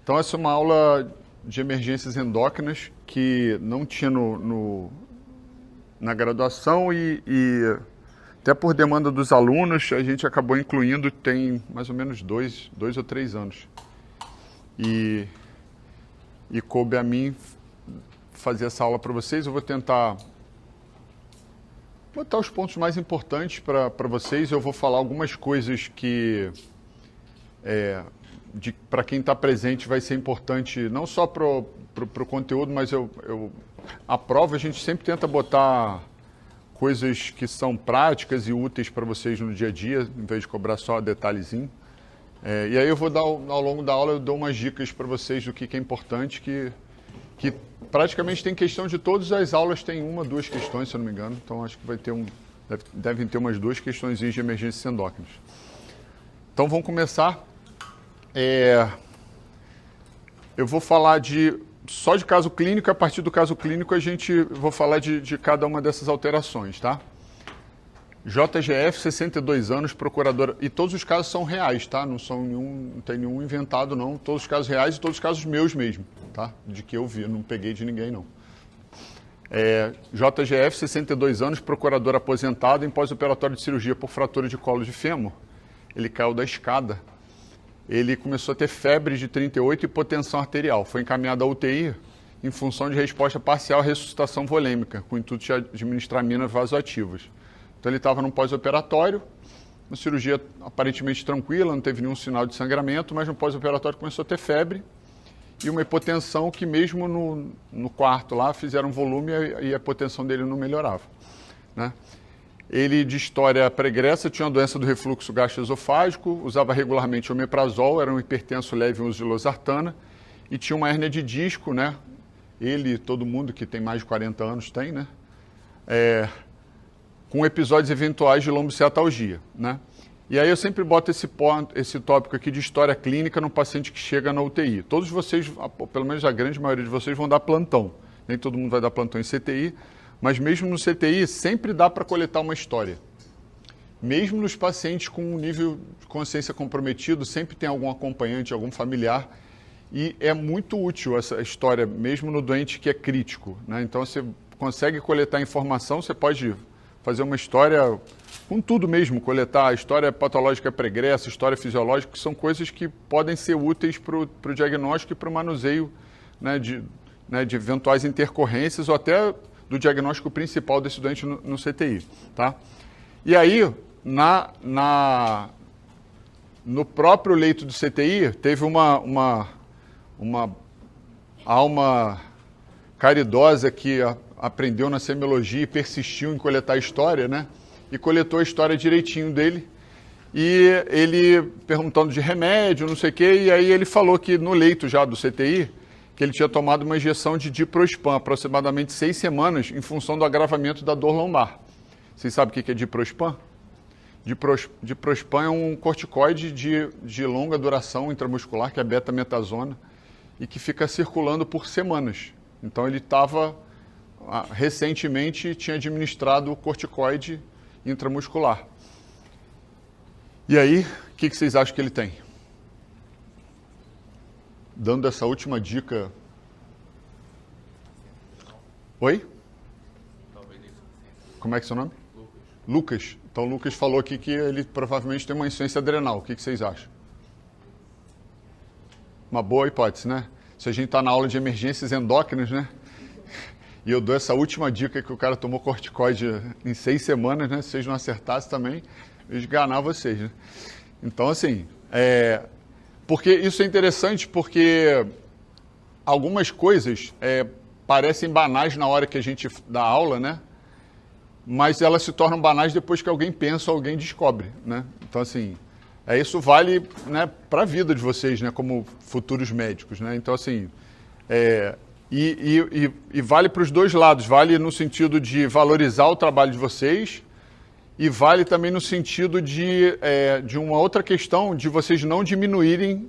Então, essa é uma aula de emergências endócrinas que não tinha na graduação e até por demanda dos alunos, a gente acabou incluindo, tem mais ou menos dois ou 3 anos. E coube a mim fazer essa aula para vocês. Eu vou tentar botar os pontos mais importantes para vocês. Eu vou falar algumas coisas que, para quem está presente, vai ser importante, não só para o conteúdo, mas a prova a gente sempre tenta botar coisas que são práticas e úteis para vocês no dia a dia, em vez de cobrar só detalhezinho. E aí eu vou dar, ao longo da aula, eu dou umas dicas para vocês do que é importante, que praticamente tem questão de todas as aulas, tem 1, 2 questões, se eu não me engano. Então acho que vai ter devem ter umas 2 questões de emergências endócrinas. Então vamos começar. Eu vou falar só de caso clínico. A partir do caso clínico vou falar de cada uma dessas alterações, tá? JGF, 62 anos, procuradora, e todos os casos são reais, tá? Não tem nenhum inventado, não. Todos os casos reais e todos os casos meus mesmo, tá? De que eu vi, não peguei de ninguém, não. JGF, 62 anos, procurador aposentado em pós-operatório de cirurgia por fratura de colo de fêmur. Ele caiu da escada. Ele começou a ter febre de 38 e hipotensão arterial. Foi encaminhado à UTI em função de resposta parcial à ressuscitação volêmica, com o intuito de administrar aminas vasoativas. Então ele estava num pós-operatório, uma cirurgia aparentemente tranquila, não teve nenhum sinal de sangramento, mas no pós-operatório começou a ter febre e uma hipotensão que mesmo no quarto lá fizeram volume e a hipotensão dele não melhorava, né? Ele, de história pregressa, tinha uma doença do refluxo gastroesofágico, usava regularmente omeprazol, era um hipertenso leve em uso de losartana e tinha uma hérnia de disco, né? Ele, todo mundo que tem mais de 40 anos tem, né? Com episódios eventuais de lombociatalgia, né? E aí eu sempre boto esse tópico aqui de história clínica no paciente que chega na UTI. Todos vocês, pelo menos a grande maioria de vocês, vão dar plantão. Nem todo mundo vai dar plantão em CTI, mas mesmo no CTI sempre dá para coletar uma história. Mesmo nos pacientes com um nível de consciência comprometido, sempre tem algum acompanhante, algum familiar, e é muito útil essa história, mesmo no doente que é crítico, né? Então você consegue coletar informação, você pode fazer uma história com tudo mesmo, coletar a história patológica pregressa, história fisiológica, que são coisas que podem ser úteis para o diagnóstico e para o manuseio, né, de eventuais intercorrências ou até do diagnóstico principal desse doente no CTI, tá? E aí, no próprio leito do CTI, teve uma alma caridosa que aprendeu na semiologia e persistiu em coletar a história, né? E coletou a história direitinho dele. E ele perguntando de remédio, não sei o quê, e aí ele falou que no leito já do CTI, que ele tinha tomado uma injeção de diprospan, aproximadamente 6 semanas, em função do agravamento da dor lombar. Vocês sabem o que é diprospan? Diprospan é um corticoide de longa duração intramuscular, que é beta-metazona, e que fica circulando por semanas. Então ele recentemente tinha administrado o corticoide intramuscular. E aí, o que vocês acham que ele tem? Dando essa última dica. Oi? Como é que é seu nome? Lucas. Então o Lucas falou aqui que ele provavelmente tem uma insuficiência adrenal. O que vocês acham? Uma boa hipótese, né? Se a gente está na aula de emergências endócrinas, né? E eu dou essa última dica que o cara tomou corticoide em 6 semanas, né? Se vocês não acertassem também, eu ia enganar vocês, né? Então, assim, porque isso é interessante porque algumas coisas parecem banais na hora que a gente dá aula, né? Mas elas se tornam banais depois que alguém pensa ou alguém descobre, né? Então, assim, isso vale, né, para a vida de vocês, né, como futuros médicos, né? Então, assim, e vale para os dois lados. Vale no sentido de valorizar o trabalho de vocês e vale também no sentido de uma outra questão, de vocês não diminuírem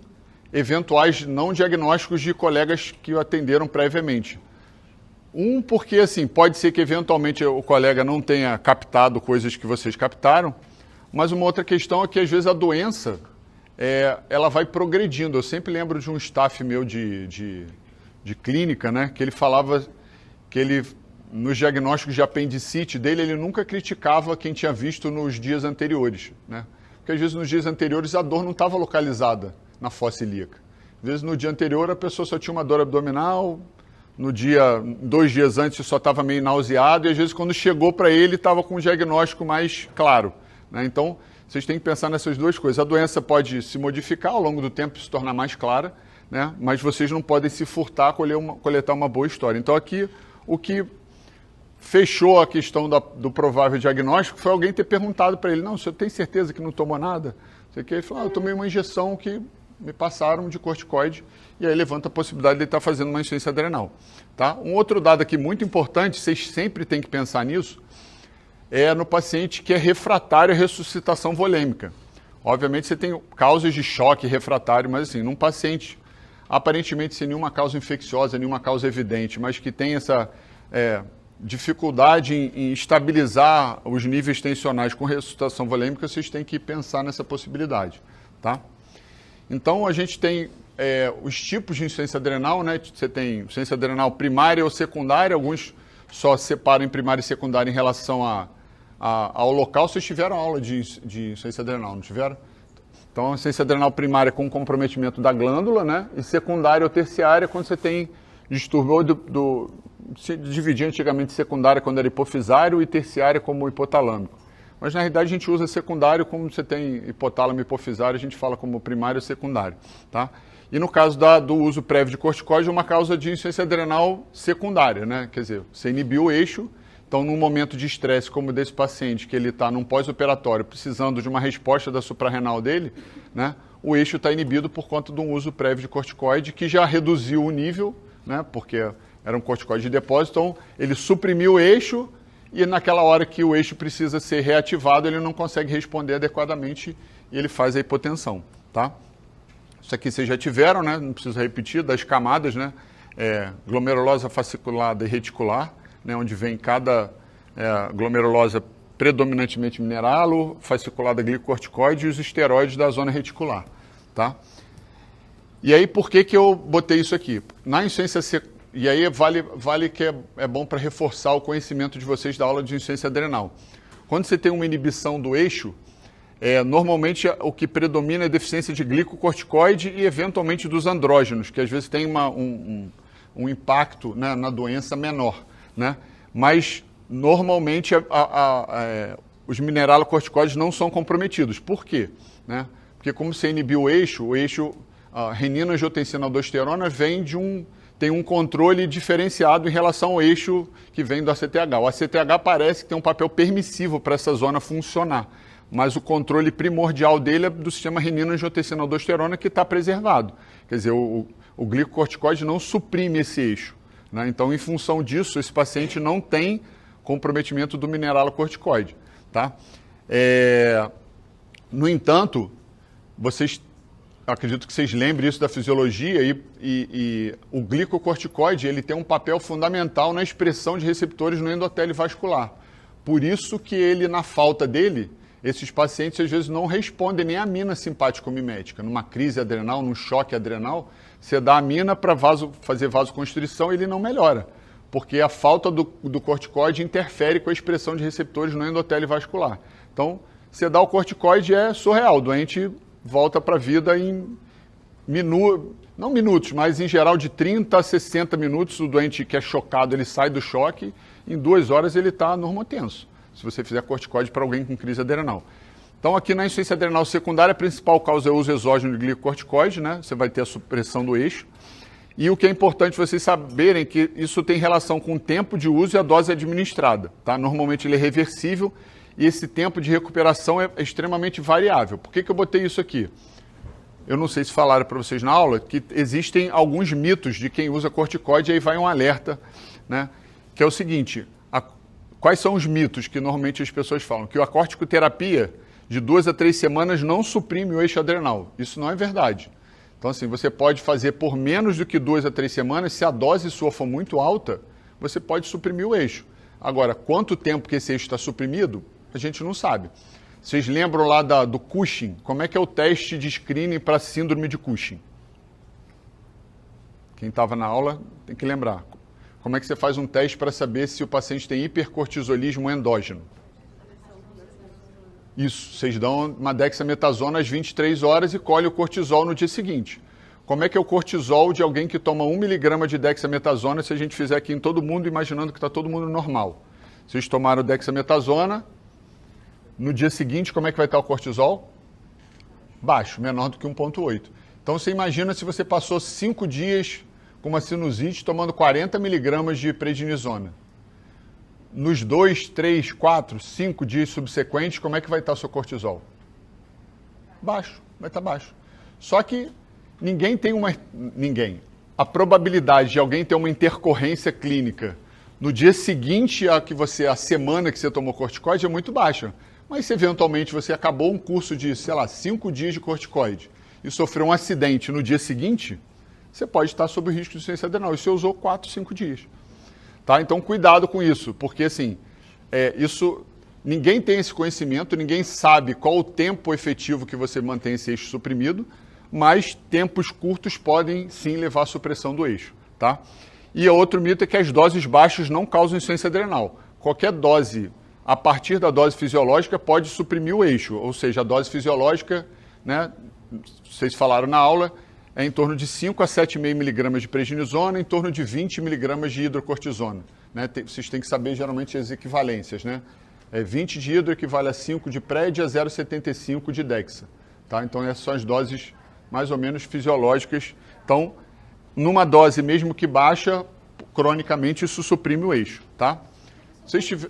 eventuais não diagnósticos de colegas que o atenderam previamente. Porque, assim, pode ser que eventualmente o colega não tenha captado coisas que vocês captaram, mas uma outra questão é que, às vezes, a doença, ela vai progredindo. Eu sempre lembro de um staff meu de clínica, né, que ele falava que ele, nos diagnósticos de apendicite dele, ele nunca criticava quem tinha visto nos dias anteriores, né? Porque às vezes nos dias anteriores a dor não estava localizada na fossa ilíaca. Às vezes no dia anterior a pessoa só tinha uma dor abdominal, no dia, 2 dias antes só estava meio nauseado, e às vezes quando chegou para ele estava com um diagnóstico mais claro, né? Então, vocês têm que pensar nessas duas coisas. A doença pode se modificar ao longo do tempo e se tornar mais clara, né? Mas vocês não podem se furtar a coletar uma boa história. Então aqui, o que fechou a questão do provável diagnóstico foi alguém ter perguntado para ele, não, o senhor tem certeza que não tomou nada? Ele falou, eu tomei uma injeção que me passaram de corticoide, e aí levanta a possibilidade de ele estar fazendo uma insuficiência adrenal. Tá? Um outro dado aqui muito importante, vocês sempre têm que pensar nisso, é no paciente que é refratário à ressuscitação volêmica. Obviamente você tem causas de choque refratário, mas assim, num paciente aparentemente sem nenhuma causa infecciosa, nenhuma causa evidente, mas que tem essa dificuldade em estabilizar os níveis tensionais com ressuscitação volêmica, vocês têm que pensar nessa possibilidade. Tá? Então, a gente tem os tipos de insuficiência adrenal, né? Você tem insuficiência adrenal primária ou secundária, alguns só separam em primária e secundária em relação ao local. Vocês tiveram aula de insuficiência adrenal, não tiveram? Então, a insuficiência adrenal primária com comprometimento da glândula, né? E secundária ou terciária quando você tem distúrbio se dividia antigamente secundária quando era hipofisário e terciária como hipotalâmico. Mas na realidade a gente usa secundário como você tem hipotálamo e hipofisário, a gente fala como primário e secundário. Tá? E no caso do uso prévio de corticóide é uma causa de insuficiência adrenal secundária, né? Quer dizer, você inibiu o eixo, então num momento de estresse como desse paciente, que ele está num pós-operatório precisando de uma resposta da suprarrenal dele, né? O eixo está inibido por conta de um uso prévio de corticoide que já reduziu o nível, né? Porque era um corticoide de depósito, então ele suprimiu o eixo e naquela hora que o eixo precisa ser reativado, ele não consegue responder adequadamente e ele faz a hipotensão, tá? Isso aqui vocês já tiveram, né? Não preciso repetir, das camadas, né? Glomerulosa fasciculada e reticular, né? Onde vem cada glomerulosa predominantemente mineralo, fasciculada glicocorticoide e os esteroides da zona reticular, tá? E aí, por que eu botei isso aqui? Na insuficiência E aí vale que é bom para reforçar o conhecimento de vocês da aula de insuficiência adrenal. Quando você tem uma inibição do eixo, normalmente o que predomina é a deficiência de glicocorticoide e eventualmente dos andrógenos, que às vezes tem um impacto, né, na doença menor, né? Mas normalmente os mineralocorticoides não são comprometidos. Por quê? Né? Porque como você inibiu o eixo, a renina, angiotensina, aldosterona tem um controle diferenciado em relação ao eixo que vem do ACTH. O ACTH parece que tem um papel permissivo para essa zona funcionar, mas o controle primordial dele é do sistema renina, angiotensina, aldosterona, que está preservado. Quer dizer, o glicocorticoide não suprime esse eixo, né? Então, em função disso, esse paciente não tem comprometimento do mineralocorticoide, tá? No entanto, acredito que vocês lembrem isso da fisiologia e o glicocorticoide ele tem um papel fundamental na expressão de receptores no endotélio vascular. Por isso que ele, na falta dele, esses pacientes às vezes não respondem nem à amina simpático-mimética. Numa crise adrenal, num choque adrenal, você dá amina para fazer vasoconstrição e ele não melhora, porque a falta do corticoide interfere com a expressão de receptores no endotélio vascular. Então, você dá o corticoide é surreal, o doente volta para a vida em não minutos, mas em geral de 30 a 60 minutos, o doente que é chocado, ele sai do choque, em 2 horas ele está normotenso, se você fizer corticoide para alguém com crise adrenal. Então aqui na insuficiência adrenal secundária, a principal causa é o uso exógeno de glicocorticoide, né? Você vai ter a supressão do eixo. E o que é importante vocês saberem é que isso tem relação com o tempo de uso e a dose administrada, tá? Normalmente ele é reversível, e esse tempo de recuperação é extremamente variável. Por que eu botei isso aqui? Eu não sei se falaram para vocês na aula que existem alguns mitos de quem usa corticoide, e aí vai um alerta, né? Que é o seguinte, quais são os mitos que normalmente as pessoas falam? Que a corticoterapia de 2 a 3 semanas não suprime o eixo adrenal. Isso não é verdade. Então, assim, você pode fazer por menos do que 2 a 3 semanas, se a dose sua for muito alta, você pode suprimir o eixo. Agora, quanto tempo que esse eixo está suprimido, a gente não sabe. Vocês lembram lá do Cushing? Como é que é o teste de screening para síndrome de Cushing? Quem estava na aula tem que lembrar. Como é que você faz um teste para saber se o paciente tem hipercortisolismo endógeno? Isso, vocês dão uma dexametasona às 23 horas e colhem o cortisol no dia seguinte. Como é que é o cortisol de alguém que toma 1 miligrama de dexametasona se a gente fizer aqui em todo mundo, imaginando que está todo mundo normal? Vocês tomaram dexametasona, no dia seguinte, como é que vai estar o cortisol? Baixo, menor do que 1,8. Então, você imagina se você passou 5 dias com uma sinusite tomando 40 miligramas de prednisona. Nos 2, 3, 4, 5 dias subsequentes, como é que vai estar o seu cortisol? Baixo, vai estar baixo. Só que a probabilidade de alguém ter uma intercorrência clínica no dia seguinte a semana que você tomou corticoide é muito baixa. Mas se eventualmente você acabou um curso de, 5 dias de corticoide e sofreu um acidente no dia seguinte, você pode estar sob o risco de insuficiência adrenal. E você usou 4, 5 dias. Tá? Então, cuidado com isso, porque assim, ninguém tem esse conhecimento, ninguém sabe qual o tempo efetivo que você mantém esse eixo suprimido, mas tempos curtos podem sim levar à supressão do eixo. Tá? E outro mito é que as doses baixas não causam insuficiência adrenal. Qualquer dose, a partir da dose fisiológica, pode suprimir o eixo, ou seja, a dose fisiológica, né, vocês falaram na aula, é em torno de 5 a 7,5 miligramas de prednisona, em torno de 20 miligramas de hidrocortisona. Né? Vocês têm que saber geralmente as equivalências. Né? 20 de hidro equivale a 5 de pred e a 0,75 de dexa. Tá? Então, essas são as doses mais ou menos fisiológicas. Então, numa dose mesmo que baixa, cronicamente isso suprime o eixo. Tá? Se tiver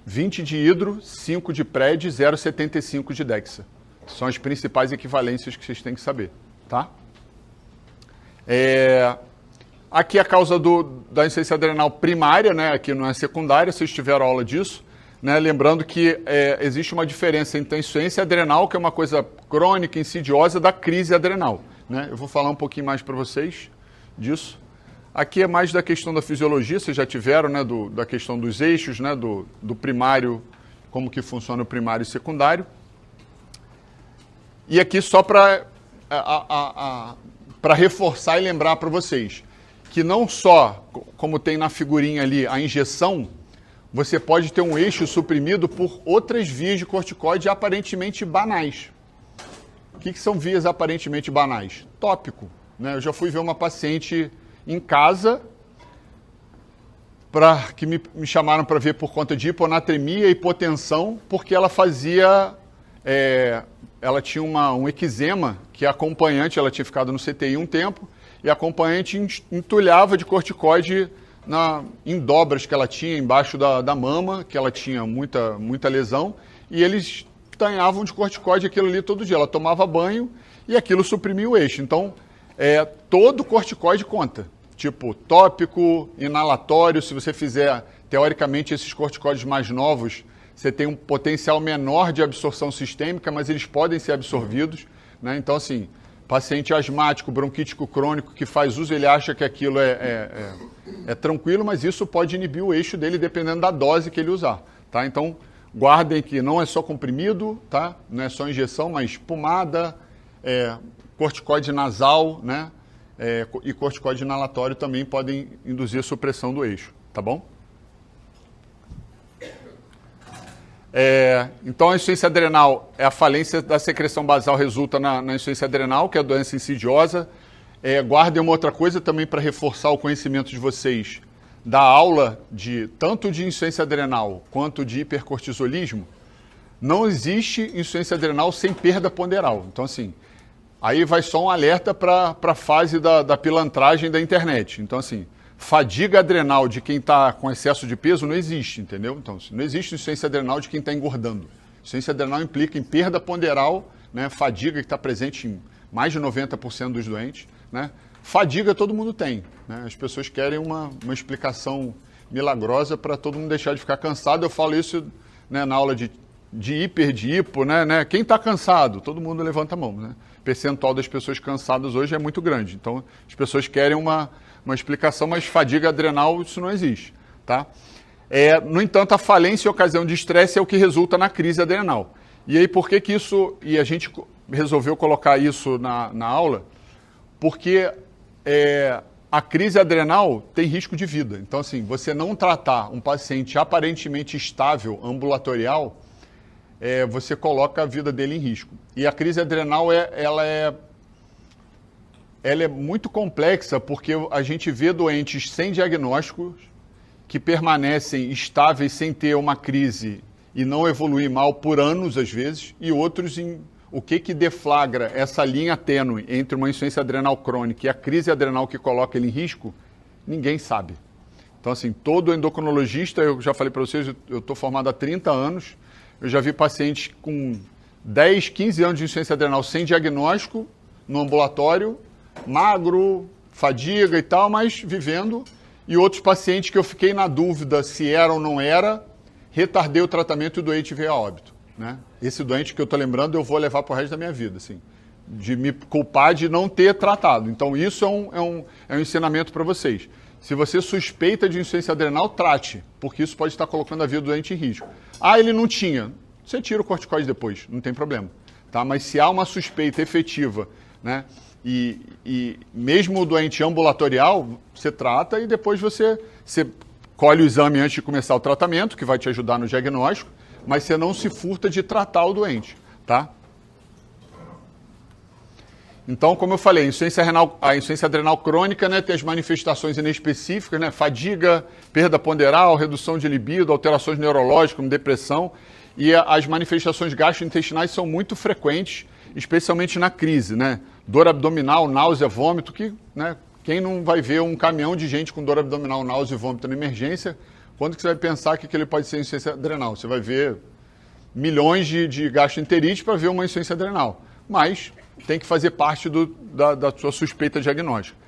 20 de hidro, 5 de pred e 0,75 de dexa. São as principais equivalências que vocês têm que saber, tá? Aqui a causa da insuficiência adrenal primária, né? Aqui não é secundária, vocês tiveram aula disso. Né? Lembrando que existe uma diferença entre a insuficiência adrenal, que é uma coisa crônica, insidiosa, da crise adrenal. Né? Eu vou falar um pouquinho mais para vocês disso. Aqui é mais da questão da fisiologia, vocês já tiveram, né? Da questão dos eixos, né? Do primário, como que funciona o primário e secundário. E aqui só para reforçar e lembrar para vocês que não só, como tem na figurinha ali, a injeção, você pode ter um eixo suprimido por outras vias de corticoide aparentemente banais. O que são vias aparentemente banais? Tópico. Né? Eu já fui ver uma paciente em casa que me chamaram para ver por conta de hiponatremia e hipotensão, porque ela fazia... ela tinha um eczema que a acompanhante, ela tinha ficado no CTI um tempo, e a acompanhante entulhava de corticoide em dobras que ela tinha embaixo da mama, que ela tinha muita lesão, e eles tanhavam de corticoide aquilo ali todo dia. Ela tomava banho e aquilo suprimia o eixo. Então, todo corticoide conta. Tipo, tópico, inalatório, se você fizer, teoricamente, esses corticoides mais novos, você tem um potencial menor de absorção sistêmica, mas eles podem ser absorvidos. Né? Então, assim, paciente asmático, bronquítico crônico, que faz uso, ele acha que aquilo é tranquilo, mas isso pode inibir o eixo dele dependendo da dose que ele usar. Tá? Então, guardem que não é só comprimido, tá? Não é só injeção, mas pomada, corticoide nasal, né? E corticoide inalatório também podem induzir a supressão do eixo. Tá bom? Então, a insuficiência adrenal é a falência da secreção basal, resulta na insuficiência adrenal, que é a doença insidiosa. Guardem uma outra coisa também para reforçar o conhecimento de vocês da aula tanto de insuficiência adrenal quanto de hipercortisolismo. Não existe insuficiência adrenal sem perda ponderal. Então, assim, aí vai só um alerta para a fase da pilantragem da internet. Então, assim, fadiga adrenal de quem está com excesso de peso não existe, entendeu? Então, não existe insuficiência adrenal de quem está engordando. Insuficiência adrenal implica em perda ponderal, né? Fadiga que está presente em mais de 90% dos doentes. Né? Fadiga todo mundo tem. Né? As pessoas querem uma explicação milagrosa para todo mundo deixar de ficar cansado. Eu falo isso, né, na aula de hiper, de hipo. Né? Quem está cansado? Todo mundo levanta a mão. Né? O percentual das pessoas cansadas hoje é muito grande. Então, as pessoas querem uma explicação, mas fadiga adrenal, isso não existe. Tá? No entanto, a falência em ocasião de estresse é o que resulta na crise adrenal. E aí, por que isso... E a gente resolveu colocar isso na aula, porque a crise adrenal tem risco de vida. Então, assim, você não tratar um paciente aparentemente estável, ambulatorial, você coloca a vida dele em risco. E a crise adrenal, ela é muito complexa, porque a gente vê doentes sem diagnósticos, que permanecem estáveis sem ter uma crise e não evoluir mal por anos, às vezes, e outros o que deflagra essa linha tênue entre uma insuficiência adrenal crônica e a crise adrenal que coloca ele em risco, ninguém sabe. Então, assim, todo endocrinologista, eu já falei para vocês, eu estou formado há 30 anos, eu já vi pacientes com 10, 15 anos de insuficiência adrenal sem diagnóstico, no ambulatório, magro, fadiga e tal, mas vivendo, e outros pacientes que eu fiquei na dúvida se era ou não era, retardei o tratamento e o doente veio a óbito. Né? Esse doente que eu estou lembrando, eu vou levar para o resto da minha vida, assim, de me culpar de não ter tratado. Então, isso é um ensinamento para vocês. Se você suspeita de insuficiência adrenal, trate, porque isso pode estar colocando a vida do doente em risco. Ah, ele não tinha. Você tira o corticoide depois, não tem problema. Tá? Mas se há uma suspeita efetiva, né, e mesmo o doente ambulatorial, você trata e depois você colhe o exame antes de começar o tratamento, que vai te ajudar no diagnóstico, mas você não se furta de tratar o doente, tá? Então, como eu falei, a insuficiência adrenal crônica, né, tem as manifestações inespecíficas, né, fadiga, perda ponderal, redução de libido, alterações neurológicas, como depressão, e as manifestações gastrointestinais são muito frequentes, especialmente na crise, né? Dor abdominal, náusea, vômito, que, né, quem não vai ver um caminhão de gente com dor abdominal, náusea e vômito na emergência, quando que você vai pensar que ele pode ser insuficiência adrenal? Você vai ver milhões de gastroenterite para ver uma insuficiência adrenal. Mas tem que fazer parte da sua suspeita diagnóstica.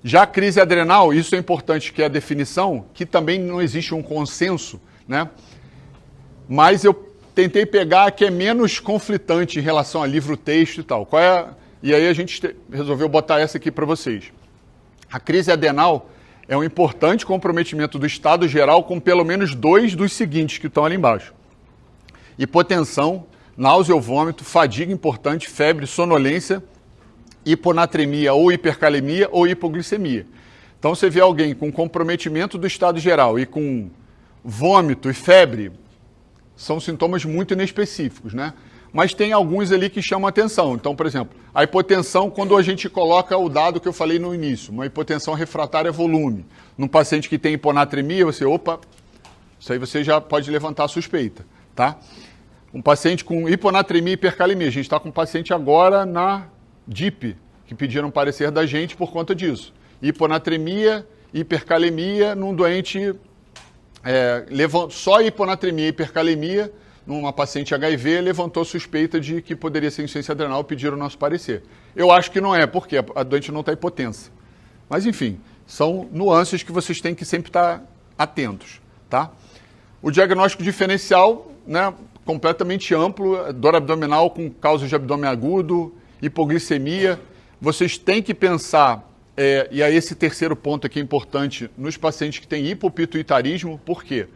Já a crise adrenal, isso é importante, que é a definição, que também não existe um consenso, né? Mas eu tentei pegar a que é menos conflitante em relação a livro-texto e tal. E aí a gente resolveu botar essa aqui para vocês. A crise adrenal é um importante comprometimento do estado geral com pelo menos 2 dos seguintes que estão ali embaixo. Hipotensão, náusea ou vômito, fadiga importante, febre, sonolência, hiponatremia ou hipercalemia ou hipoglicemia. Então você vê alguém com comprometimento do estado geral e com vômito e febre, são sintomas muito inespecíficos, né? Mas tem alguns ali que chamam atenção. Então, por exemplo, a hipotensão, quando a gente coloca o dado que eu falei no início, uma hipotensão refratária volume, num paciente que tem hiponatremia, isso aí você já pode levantar a suspeita, tá? Um paciente com hiponatremia e hipercalemia, a gente está com um paciente agora na DIP, que pediram parecer da gente por conta disso. Hiponatremia, hipercalemia num doente, só hiponatremia e hipercalemia, numa paciente HIV, levantou suspeita de que poderia ser insuficiência adrenal e pediram o nosso parecer. Eu acho que não é, porque a doente não está hipotensa. Mas, enfim, são nuances que vocês têm que sempre estar atentos, tá? O diagnóstico diferencial, né, completamente amplo, dor abdominal com causa de abdômen agudo, hipoglicemia. Vocês têm que pensar, e aí esse terceiro ponto aqui é importante, nos pacientes que têm hipopituitarismo, por quê?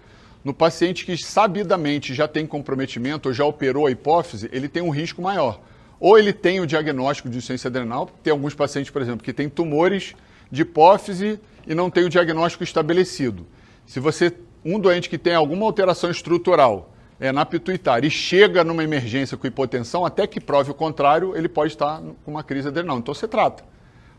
No paciente que sabidamente já tem comprometimento ou já operou a hipófise, ele tem um risco maior. Ou ele tem o diagnóstico de insuficiência adrenal, tem alguns pacientes, por exemplo, que têm tumores de hipófise e não tem o diagnóstico estabelecido. Se um doente que tem alguma alteração estrutural na pituitária e chega numa emergência com hipotensão, até que prove o contrário, ele pode estar com uma crise adrenal. Então você trata.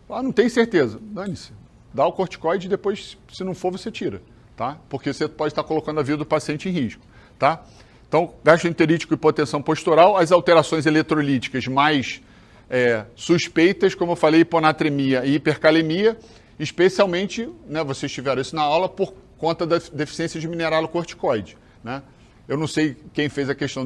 Não tem certeza, dane-se. Dá o corticoide e depois, se não for, você tira. Tá? Porque você pode estar colocando a vida do paciente em risco. Tá? Então, gastroenterite com hipotensão postural, as alterações eletrolíticas mais suspeitas, como eu falei, hiponatremia e hipercalemia, especialmente, né, vocês tiveram isso na aula, por conta da deficiência de mineralocorticoide. Né? Eu não sei quem fez a questão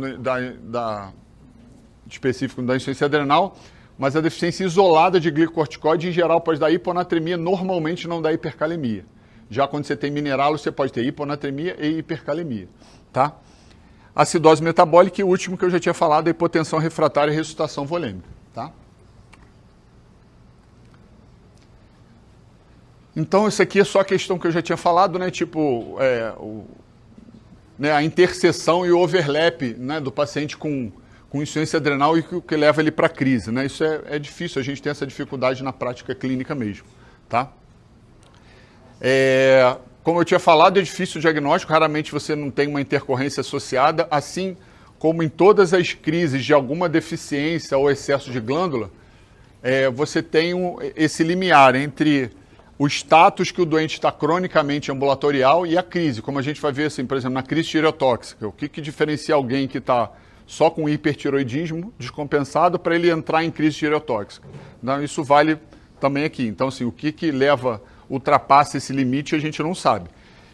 específica da insuficiência adrenal, mas a deficiência isolada de glicocorticoide, em geral, pode dar hiponatremia, normalmente não dá hipercalemia. Já quando você tem mineralo, você pode ter hiponatremia e hipercalemia, tá? Acidose metabólica e o último que eu já tinha falado, a hipotensão refratária e ressuscitação volêmica, tá? Então, isso aqui é só a questão que eu já tinha falado, né? Tipo, né, a interseção e o overlap, né, do paciente com insuficiência adrenal e o que leva ele para a crise, né? Isso é difícil, a gente tem essa dificuldade na prática clínica mesmo, tá? Como eu tinha falado, é difícil o diagnóstico, raramente você não tem uma intercorrência associada, assim como em todas as crises de alguma deficiência ou excesso de glândula, você tem esse limiar entre o status que o doente está cronicamente ambulatorial e a crise, como a gente vai ver, assim, por exemplo, na crise tireotóxica. O que diferencia alguém que está só com hipertiroidismo descompensado para ele entrar em crise tireotóxica? Então, isso vale também aqui. Então, assim, o que leva, ultrapassa esse limite, a gente não sabe.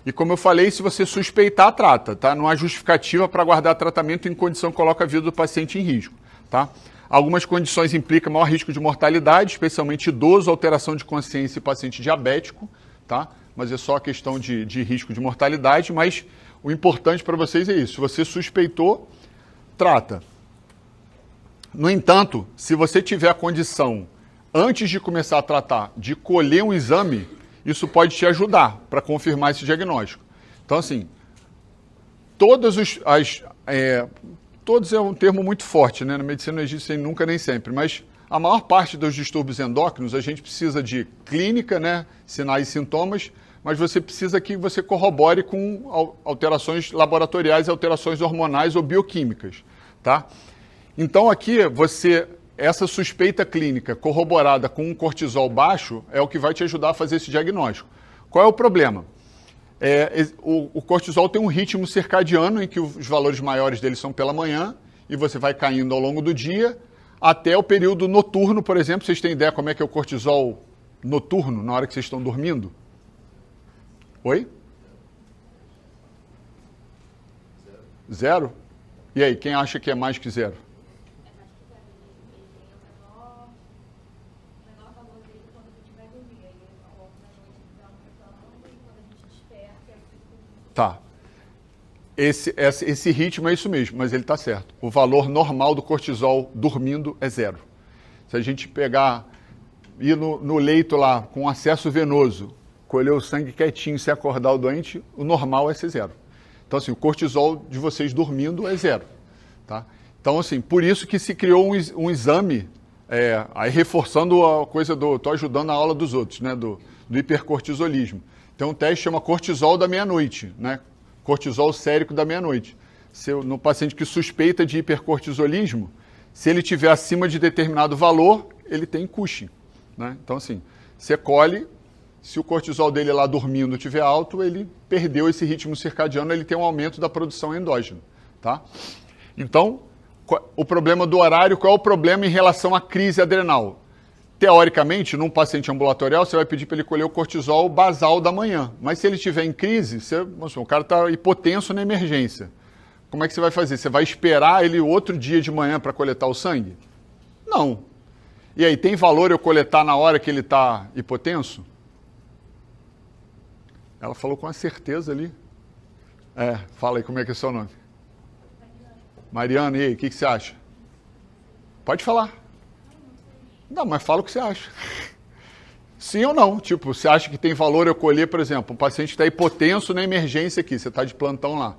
E como eu falei, se você suspeitar, trata, tá? Não há justificativa para guardar tratamento em condição que coloca a vida do paciente em risco, tá? Algumas condições implicam maior risco de mortalidade, especialmente idoso, alteração de consciência e paciente diabético, tá? Mas é só a questão de risco de mortalidade, mas o importante para vocês é isso. Se você suspeitou, trata. No entanto, se você tiver a condição, antes de começar a tratar, de colher um exame, isso pode te ajudar para confirmar esse diagnóstico. Então, assim, todos é um termo muito forte, né? Na medicina não existe nunca nem sempre, mas a maior parte dos distúrbios endócrinos a gente precisa de clínica, né? Sinais e sintomas, mas você precisa que você corrobore com alterações laboratoriais, alterações hormonais ou bioquímicas, tá? Então aqui essa suspeita clínica corroborada com um cortisol baixo é o que vai te ajudar a fazer esse diagnóstico. Qual é o problema? O cortisol tem um ritmo circadiano em que os valores maiores dele são pela manhã e você vai caindo ao longo do dia até o período noturno, por exemplo. Vocês têm ideia como é que é o cortisol noturno, na hora que vocês estão dormindo? Oi? Zero? E aí, quem acha que é mais que zero? Tá. Esse ritmo é isso mesmo, mas ele está certo. O valor normal do cortisol dormindo é zero. Se a gente ir no leito lá com acesso venoso, colher o sangue quietinho, se acordar o doente, o normal é ser zero. Então, assim, o cortisol de vocês dormindo é zero. Tá? Então, assim, por isso que se criou um exame, aí reforçando a coisa estou ajudando a aula dos outros, né, do hipercortisolismo. Tem um teste que chama cortisol da meia-noite, né? Cortisol sérico da meia-noite. No paciente que suspeita de hipercortisolismo, se ele tiver acima de determinado valor, ele tem Cushing, né? Então, assim, você colhe, se o cortisol dele lá dormindo estiver alto, ele perdeu esse ritmo circadiano, ele tem um aumento da produção endógena, tá? Então, o problema do horário, qual é o problema em relação à crise adrenal? Teoricamente, num paciente ambulatorial, você vai pedir para ele colher o cortisol basal da manhã. Mas se ele estiver em crise, o cara está hipotenso na emergência. Como é que você vai fazer? Você vai esperar ele outro dia de manhã para coletar o sangue? Não. E aí, tem valor eu coletar na hora que ele está hipotenso? Ela falou com a certeza ali. Fala aí como é que é o seu nome. Mariana, e aí, o que você acha? Pode falar. Não, mas fala o que você acha. Sim ou não? Tipo, você acha que tem valor eu colher, por exemplo, um paciente está hipotenso na emergência aqui, você está de plantão lá.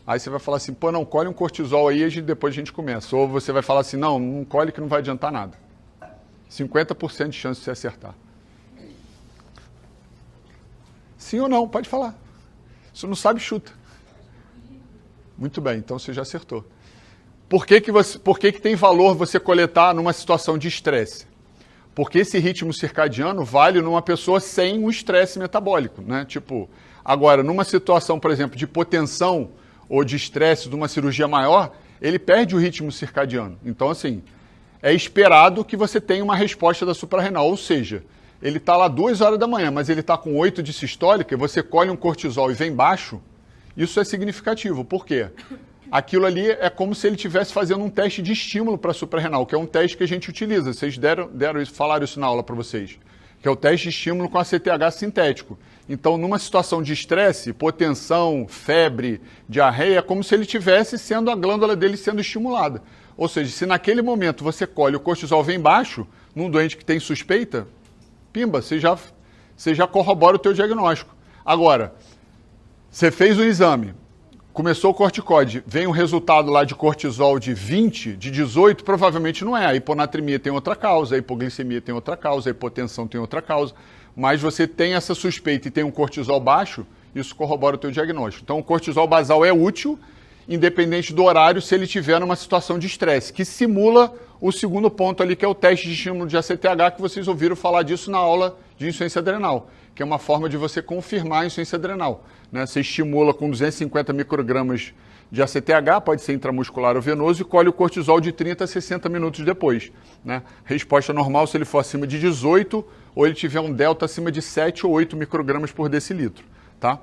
Aí você vai falar assim, pô, não, colhe um cortisol aí e depois a gente começa. Ou você vai falar assim, não colhe que não vai adiantar nada. 50% de chance de você acertar. Sim ou não? Pode falar. Se não sabe, chuta. Muito bem, então você já acertou. Por que tem valor você coletar numa situação de estresse? Porque esse ritmo circadiano vale numa pessoa sem um estresse metabólico, né? Tipo, agora, numa situação, por exemplo, de hipotensão ou de estresse de uma cirurgia maior, ele perde o ritmo circadiano. Então, assim, é esperado que você tenha uma resposta da suprarrenal, ou seja, ele está lá 2 horas da manhã, mas ele está com 8 de sistólica, e você colhe um cortisol e vem baixo, isso é significativo. Por quê? Aquilo ali é como se ele estivesse fazendo um teste de estímulo para a suprarrenal, que é um teste que a gente utiliza. Vocês falaram isso na aula para vocês, que é o teste de estímulo com ACTH sintético. Então, numa situação de estresse, hipotensão, febre, diarreia, é como se ele tivesse sendo a glândula dele sendo estimulada. Ou seja, se naquele momento você colhe o cortisol vem baixo, num doente que tem suspeita, pimba, você já corrobora o teu diagnóstico. Agora, você fez o exame, Começou o corticoide, vem um resultado lá de cortisol de 20, de 18, provavelmente não é. A hiponatremia tem outra causa, a hipoglicemia tem outra causa, a hipotensão tem outra causa. Mas você tem essa suspeita e tem um cortisol baixo, isso corrobora o teu diagnóstico. Então o cortisol basal é útil, independente do horário, se ele estiver numa situação de estresse, que simula o segundo ponto ali, que é o teste de estímulo de ACTH, que vocês ouviram falar disso na aula de insuficiência adrenal, que é uma forma de você confirmar a insuficiência adrenal. Né? Você estimula com 250 microgramas de ACTH, pode ser intramuscular ou venoso, e colhe o cortisol de 30 a 60 minutos depois. Né? Resposta normal se ele for acima de 18 ou ele tiver um delta acima de 7 ou 8 microgramas por decilitro. Tá?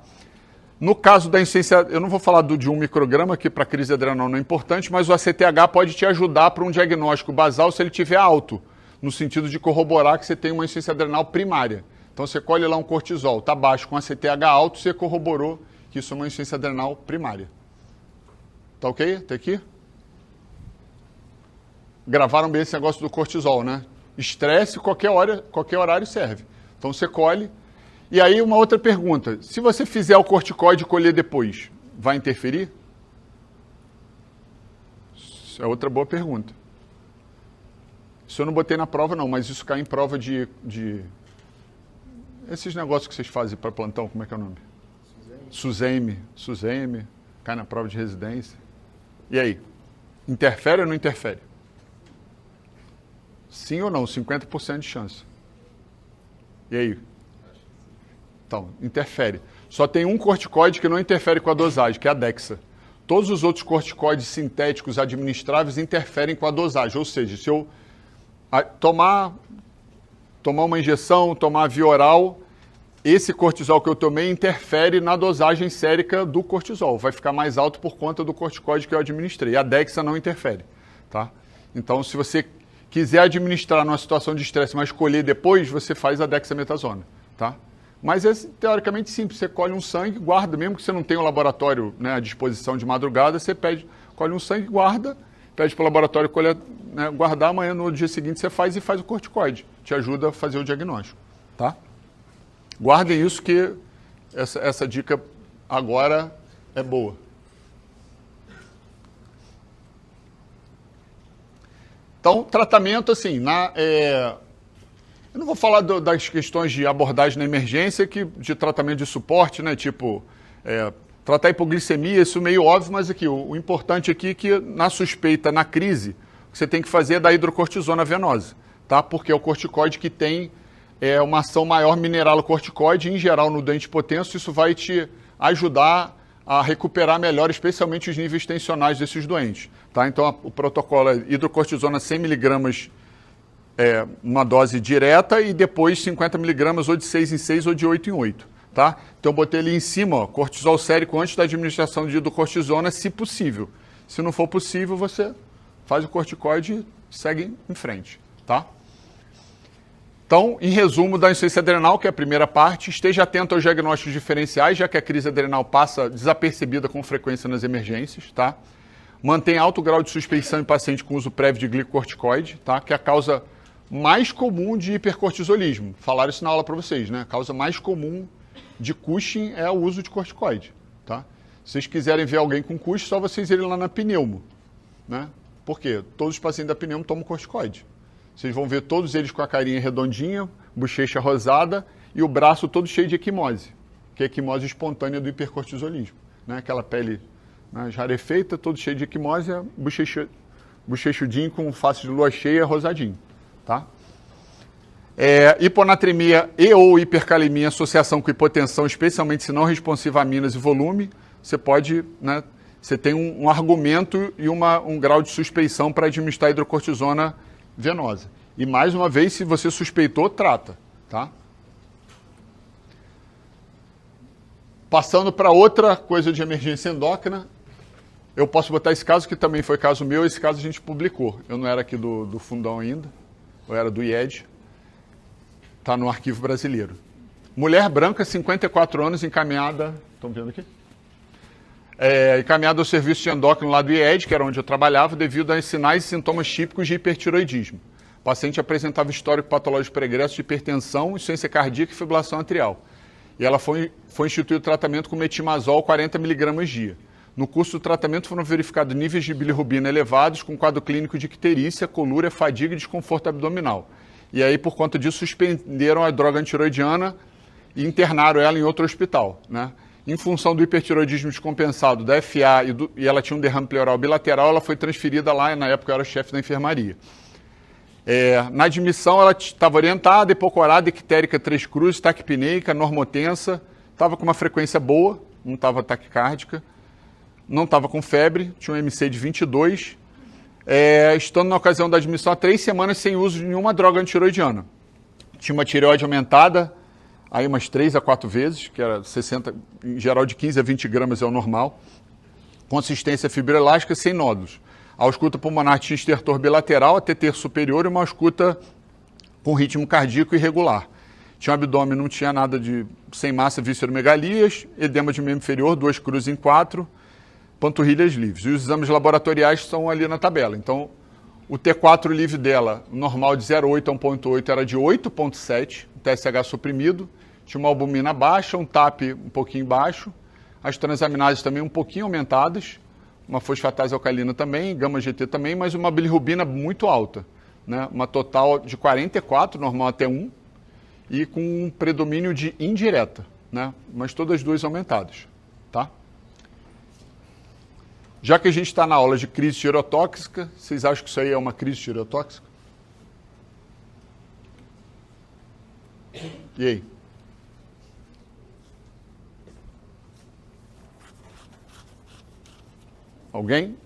No caso da insuficiência, eu não vou falar de 1 micrograma, que para crise adrenal não é importante, mas o ACTH pode te ajudar para um diagnóstico basal se ele estiver alto, no sentido de corroborar que você tem uma insuficiência adrenal primária. Então você colhe lá um cortisol, está baixo com ACTH alto, você corroborou que isso é uma insuficiência adrenal primária. Tá ok? Até aqui? Gravaram bem esse negócio do cortisol, né? Estresse, qualquer horário serve. Então você colhe. E aí uma outra pergunta, se você fizer o corticoide e colher depois, vai interferir? Isso é outra boa pergunta. Isso eu não botei na prova não, mas isso cai em prova de... Esses negócios que vocês fazem para plantão, como é que é o nome? Suzeme, cai na prova de residência. E aí? Interfere ou não interfere? Sim ou não? 50% de chance. E aí? Então, interfere. Só tem um corticoide que não interfere com a dosagem, que é a Dexa. Todos os outros corticoides sintéticos administráveis interferem com a dosagem. Ou seja, se eu tomar uma injeção, tomar via oral, esse cortisol que eu tomei interfere na dosagem sérica do cortisol. Vai ficar mais alto por conta do corticoide que eu administrei. A Dexa não interfere. Tá? Então, se você quiser administrar numa situação de estresse, mas colher depois, você faz a dexametasona. Tá? Mas é teoricamente simples, você colhe um sangue, guarda, mesmo que você não tenha um laboratório, né, à disposição de madrugada, você colhe um sangue, guarda, pede para o laboratório colher, né, guardar, amanhã no dia seguinte você faz o corticoide, te ajuda a fazer o diagnóstico. Tá? Guardem isso que essa dica agora é boa. Então, tratamento assim, eu não vou falar das questões de abordagem na emergência, de tratamento de suporte, né? Tipo, tratar hipoglicemia, isso meio óbvio, mas aqui, o importante aqui é que na suspeita, na crise, o que você tem que fazer é dar hidrocortisona venosa, tá? Porque é o corticoide que tem uma ação maior mineralocorticoide, em geral no doente hipotenso, isso vai te ajudar a recuperar melhor, especialmente os níveis tensionais desses doentes, tá? Então, o protocolo é hidrocortisona 100 mg uma dose direta e depois 50 mg ou de 6 em 6 ou de 8 em 8, tá? Então eu botei ali em cima, ó, cortisol sérico antes da administração de hidrocortisona, se possível. Se não for possível, você faz o corticoide e segue em frente, tá? Então, em resumo da insuficiência adrenal, que é a primeira parte, esteja atento aos diagnósticos diferenciais, já que a crise adrenal passa desapercebida com frequência nas emergências, tá? Mantenha alto grau de suspeição em paciente com uso prévio de glicocorticoide, tá? Que é a causa mais comum de hipercortisolismo. Falaram isso na aula para vocês, né? A causa mais comum de Cushing é o uso de corticoide, tá? Se vocês quiserem ver alguém com Cushing, só vocês irem lá na pneumo, né? Por quê? Todos os pacientes da pneumo tomam corticoide. Vocês vão ver todos eles com a carinha redondinha, bochecha rosada e o braço todo cheio de equimose, que é a equimose espontânea do hipercortisolismo, né? Aquela pele, né, rarefeita, todo cheio de equimose, bochechudinho com face de lua cheia, rosadinho. Tá? Hiponatremia e ou hipercalemia em associação com hipotensão, especialmente se não responsiva a aminas e volume, você pode, né, você tem um argumento e um grau de suspeição para administrar hidrocortisona venosa. E mais uma vez, se você suspeitou, trata. Tá? Passando para outra coisa de emergência endócrina, eu posso botar esse caso, que também foi caso meu, esse caso a gente publicou. Eu não era aqui do fundão ainda. Eu era do IED, está no arquivo brasileiro. Mulher branca, 54 anos, encaminhada, estão vendo aqui? Encaminhada ao serviço de endócrino lá do IED, que era onde eu trabalhava, devido a sinais e sintomas típicos de hipertiroidismo. O paciente apresentava histórico patológico pregresso de hipertensão, insuficiência cardíaca e fibrilação atrial. E ela foi instituído tratamento com metimazol 40 mg dia. No curso do tratamento foram verificados níveis de bilirrubina elevados com quadro clínico de icterícia, colúria, fadiga e desconforto abdominal. E aí, por conta disso, suspenderam a droga antiroidiana e internaram ela em outro hospital, né? Em função do hipertiroidismo descompensado da FA e ela tinha um derrame pleural bilateral, ela foi transferida lá, na época eu era chefe da enfermaria. Na admissão, ela estava orientada, hipocorada, ictérica, 3 cruzes, taquipneica, normotensa, estava com uma frequência boa, não estava taquicárdica, não estava com febre, tinha um MC de 22, estando na ocasião da admissão há 3 semanas sem uso de nenhuma droga antiroidiana. Tinha uma tireoide aumentada, aí umas 3 a 4 vezes, que era 60, em geral de 15 a 20 gramas é o normal. Consistência fibroelástica sem nódulos. A ausculta pulmonar tinha estertor bilateral, a TT superior e uma ausculta com ritmo cardíaco irregular. Tinha um abdômen, não tinha nada de sem massa, visceromegalias, edema de membro inferior, 2 cruzes em 4, panturrilhas livres. E os exames laboratoriais estão ali na tabela. Então, o T4 livre dela, normal de 0,8 a 1,8, era de 8,7, TSH suprimido. Tinha uma albumina baixa, um TAP um pouquinho baixo, as transaminases também um pouquinho aumentadas, uma fosfatase alcalina também, gama GT também, mas uma bilirrubina muito alta, né? Uma total de 44, normal até 1, e com um predomínio de indireta, né? Mas todas as duas aumentadas, tá? Já que a gente está na aula de crise tireotóxica, vocês acham que isso aí é uma crise tireotóxica? E aí? Alguém?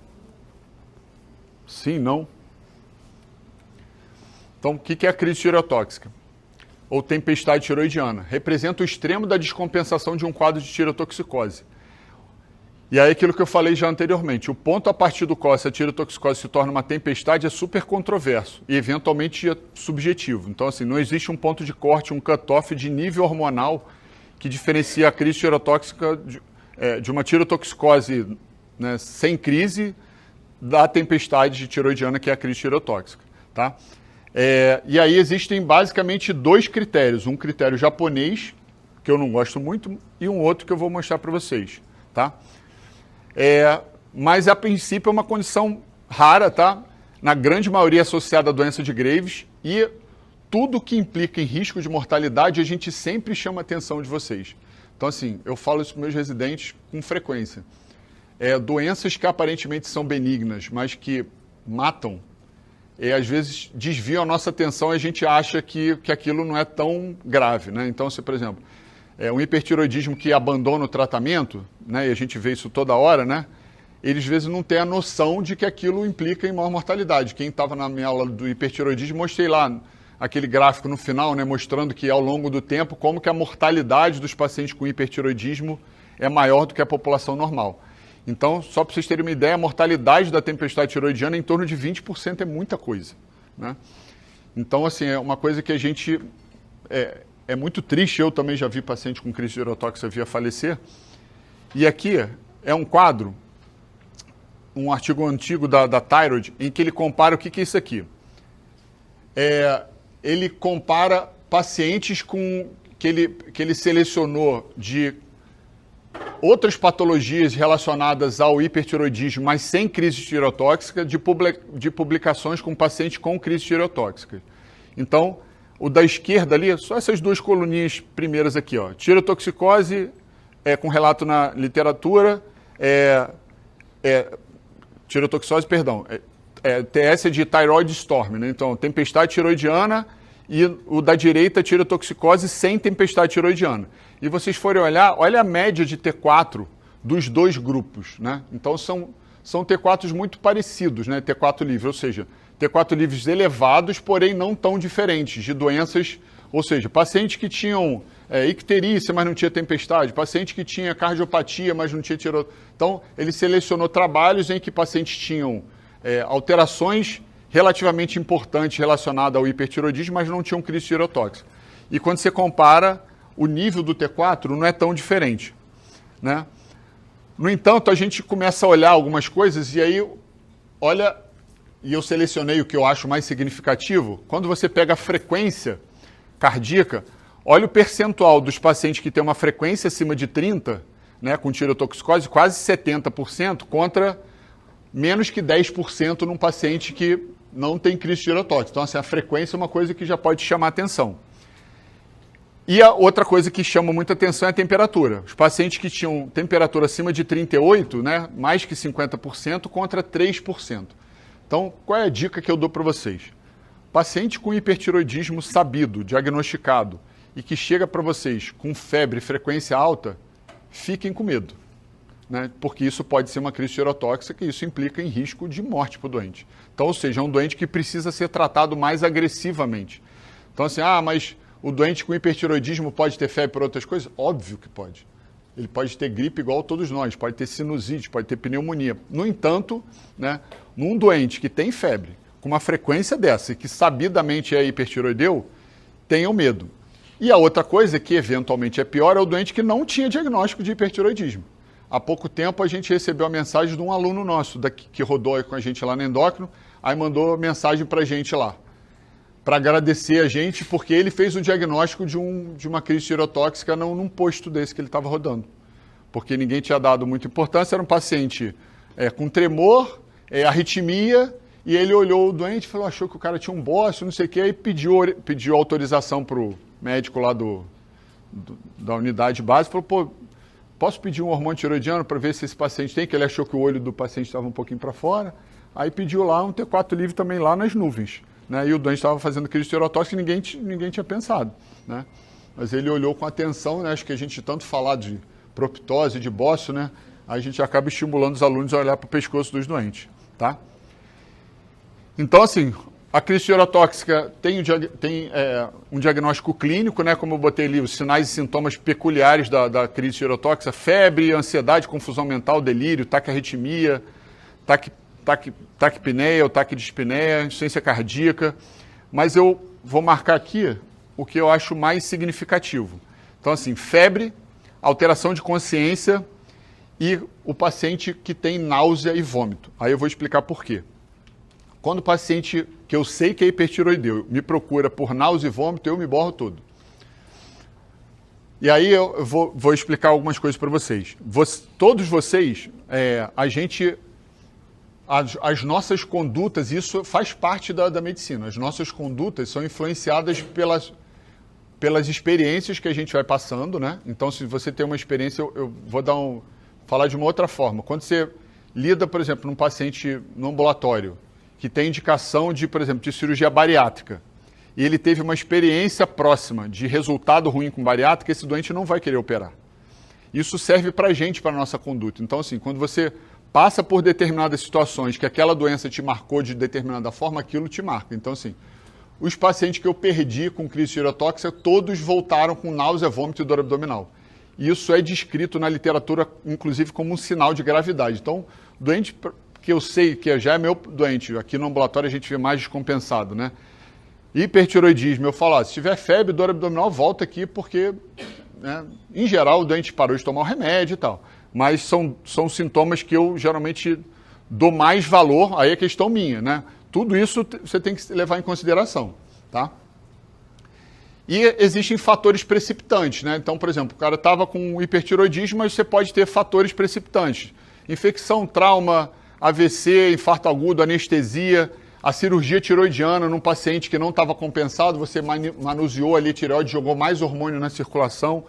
Sim, não? Então, o que é a crise tireotóxica? Ou tempestade tiroidiana? Representa o extremo da descompensação de um quadro de tireotoxicose. E aí, aquilo que eu falei já anteriormente, o ponto a partir do qual essa tireotoxicose se torna uma tempestade é super controverso e eventualmente subjetivo. Então, assim, não existe um ponto de corte, um cutoff de nível hormonal que diferencia a crise tireotóxica de uma tireotoxicose, né, sem crise da tempestade tiroidiana, que é a crise tireotóxica, tá? E aí existem basicamente 2 critérios, um critério japonês, que eu não gosto muito, e um outro que eu vou mostrar para vocês, tá? Mas a princípio é uma condição rara, tá? Na grande maioria associada à doença de Graves, e tudo que implica em risco de mortalidade a gente sempre chama a atenção de vocês. Então, assim, eu falo isso para meus residentes com frequência. Doenças que aparentemente são benignas, mas que matam, às vezes desviam a nossa atenção e a gente acha que aquilo não é tão grave, né? Então, se, por exemplo, um hipertiroidismo que abandona o tratamento, né, e a gente vê isso toda hora, né? Eles às vezes não têm a noção de que aquilo implica em maior mortalidade. Quem estava na minha aula do hipertiroidismo, mostrei lá aquele gráfico no final, né, mostrando que ao longo do tempo, como que a mortalidade dos pacientes com hipertiroidismo é maior do que a população normal. Então, só para vocês terem uma ideia, a mortalidade da tempestade tiroidiana é em torno de 20%, é muita coisa, né? Então, assim, é uma coisa que a gente... É muito triste, eu também já vi paciente com crise tireotóxica vir a falecer. E aqui é um quadro, um artigo antigo da Thyroid, em que ele compara o que é isso aqui. Ele compara pacientes que ele selecionou de outras patologias relacionadas ao hipertiroidismo, mas sem crise tireotóxica, de publicações com pacientes com crise tireotóxica. Então, o da esquerda ali, só essas 2 coluninhas primeiras aqui, ó. Tireotoxicose, com relato na literatura, tireotoxicose, perdão, TS de thyroid storm, né? Então, tempestade tiroidiana, e o da direita, tireotoxicose sem tempestade tiroidiana. E vocês forem olhar, olha a média de T4 dos 2 grupos, né? Então, são T4s muito parecidos, né? T4 livre, ou seja, T4 livres elevados, porém não tão diferentes, de doenças, ou seja, pacientes que tinham icterícia, mas não tinha tempestade, paciente que tinha cardiopatia, mas não tinha tireotomia. Então, ele selecionou trabalhos em que pacientes tinham alterações relativamente importantes relacionadas ao hipertiroidismo, mas não tinham crise tireotóxica. E quando você compara, o nível do T4 não é tão diferente, né? No entanto, a gente começa a olhar algumas coisas e aí, olha, e eu selecionei o que eu acho mais significativo, quando você pega a frequência cardíaca, olha o percentual dos pacientes que têm uma frequência acima de 30, né, com tireotoxicose, quase 70% contra menos que 10% num paciente que não tem crise tireotóxica. Então, assim, a frequência é uma coisa que já pode chamar atenção. E a outra coisa que chama muita atenção é a temperatura. Os pacientes que tinham temperatura acima de 38, né, mais que 50%, contra 3%. Então, qual é a dica que eu dou para vocês? Paciente com hipertiroidismo sabido, diagnosticado, e que chega para vocês com febre e frequência alta, fiquem com medo, né? Porque isso pode ser uma crise tireotóxica e isso implica em risco de morte para o doente. Então, ou seja, é um doente que precisa ser tratado mais agressivamente. Então, assim, mas o doente com hipertiroidismo pode ter febre por outras coisas? Óbvio que pode. Ele pode ter gripe igual todos nós, pode ter sinusite, pode ter pneumonia. No entanto, né, num doente que tem febre, com uma frequência dessa e que sabidamente é hipertiroideu, tenham medo. E a outra coisa, que eventualmente é pior, é o doente que não tinha diagnóstico de hipertiroidismo. Há pouco tempo a gente recebeu a mensagem de um aluno nosso que rodou com a gente lá no endócrino, aí mandou mensagem para a gente lá, para agradecer a gente, porque ele fez o diagnóstico de uma crise tireotóxica num posto desse que ele estava rodando. Porque ninguém tinha dado muita importância, era um paciente com tremor, arritmia, e ele olhou o doente e falou, achou que o cara tinha um bócio, não sei o quê, aí pediu autorização para o médico lá da unidade base, falou, pô, posso pedir um hormônio tiroidiano para ver se esse paciente tem, que ele achou que o olho do paciente estava um pouquinho para fora, aí pediu lá um T4 livre também lá nas nuvens, né? E o doente estava fazendo crise tireotóxica e ninguém tinha pensado, né? Mas ele olhou com atenção, né? Acho que a gente tanto falar de proptose, de bócio, né? A gente acaba estimulando os alunos a olhar para o pescoço dos doentes, tá? Então, assim, a crise tireotóxica tem um diagnóstico clínico, né? Como eu botei ali, os sinais e sintomas peculiares da crise tireotóxica, febre, ansiedade, confusão mental, delírio, taquiarritmia, taquipneia ou taquidispneia, insuficiência cardíaca. Mas eu vou marcar aqui o que eu acho mais significativo. Então, assim, febre, alteração de consciência e o paciente que tem náusea e vômito. Aí eu vou explicar por quê. Quando o paciente, que eu sei que é hipertiroideu, me procura por náusea e vômito, eu me borro todo. E aí eu vou explicar algumas coisas para vocês. Todos vocês, as nossas condutas, isso faz parte da medicina, as nossas condutas são influenciadas pelas experiências que a gente vai passando, né? Então, se você tem uma experiência, eu vou falar de uma outra forma. Quando você lida, por exemplo, num paciente no ambulatório, que tem indicação de, por exemplo, de cirurgia bariátrica, e ele teve uma experiência próxima de resultado ruim com bariátrica, esse doente não vai querer operar. Isso serve para a gente, para a nossa conduta. Então, assim, quando você passa por determinadas situações que aquela doença te marcou de determinada forma, aquilo te marca. Então, assim, os pacientes que eu perdi com crise tireotóxica, todos voltaram com náusea, vômito e dor abdominal. Isso é descrito na literatura, inclusive, como um sinal de gravidade. Então, doente que eu sei que já é meu doente, aqui no ambulatório a gente vê mais descompensado, né? Hipertiroidismo, eu falo, se tiver febre, dor abdominal, volta aqui, porque, né, em geral, o doente parou de tomar o remédio e tal. Mas são sintomas que eu geralmente dou mais valor, aí é questão minha, né? Tudo isso você tem que levar em consideração, tá? E existem fatores precipitantes, né? Então, por exemplo, o cara estava com hipertiroidismo, mas você pode ter fatores precipitantes. Infecção, trauma, AVC, infarto agudo, anestesia, a cirurgia tiroidiana num paciente que não estava compensado, você manuseou ali a tireoide, jogou mais hormônio na circulação.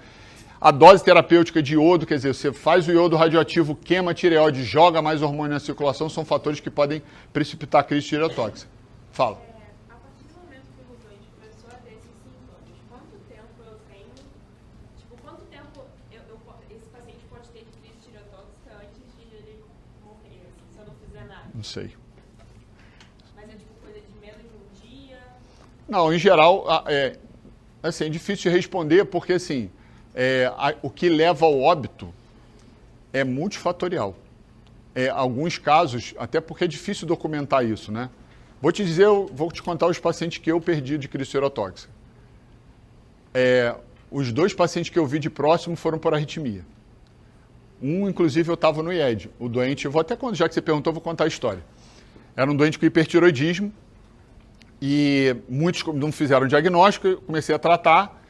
A dose terapêutica de iodo, quer dizer, você faz o iodo radioativo, queima a tireoide, joga mais hormônio na circulação, são fatores que podem precipitar a crise tireotóxica. Fala. A partir do momento que o doente começou a ter esses sintomas, quanto tempo eu tenho, quanto tempo esse paciente pode ter crise tireotóxica antes de ele morrer, assim, se eu não fizer nada? Não sei. Mas é coisa de menos de um dia? Não, em geral, é difícil de responder, porque assim, o que leva ao óbito é multifatorial. Alguns casos, até porque é difícil documentar isso, né? Vou te contar os pacientes que eu perdi de crise tireotóxica. Os 2 pacientes que eu vi de próximo foram por arritmia. Inclusive, eu estava no IED. O doente, já que você perguntou, eu vou contar a história. Era um doente com hipertiroidismo e muitos não fizeram diagnóstico, eu comecei a tratar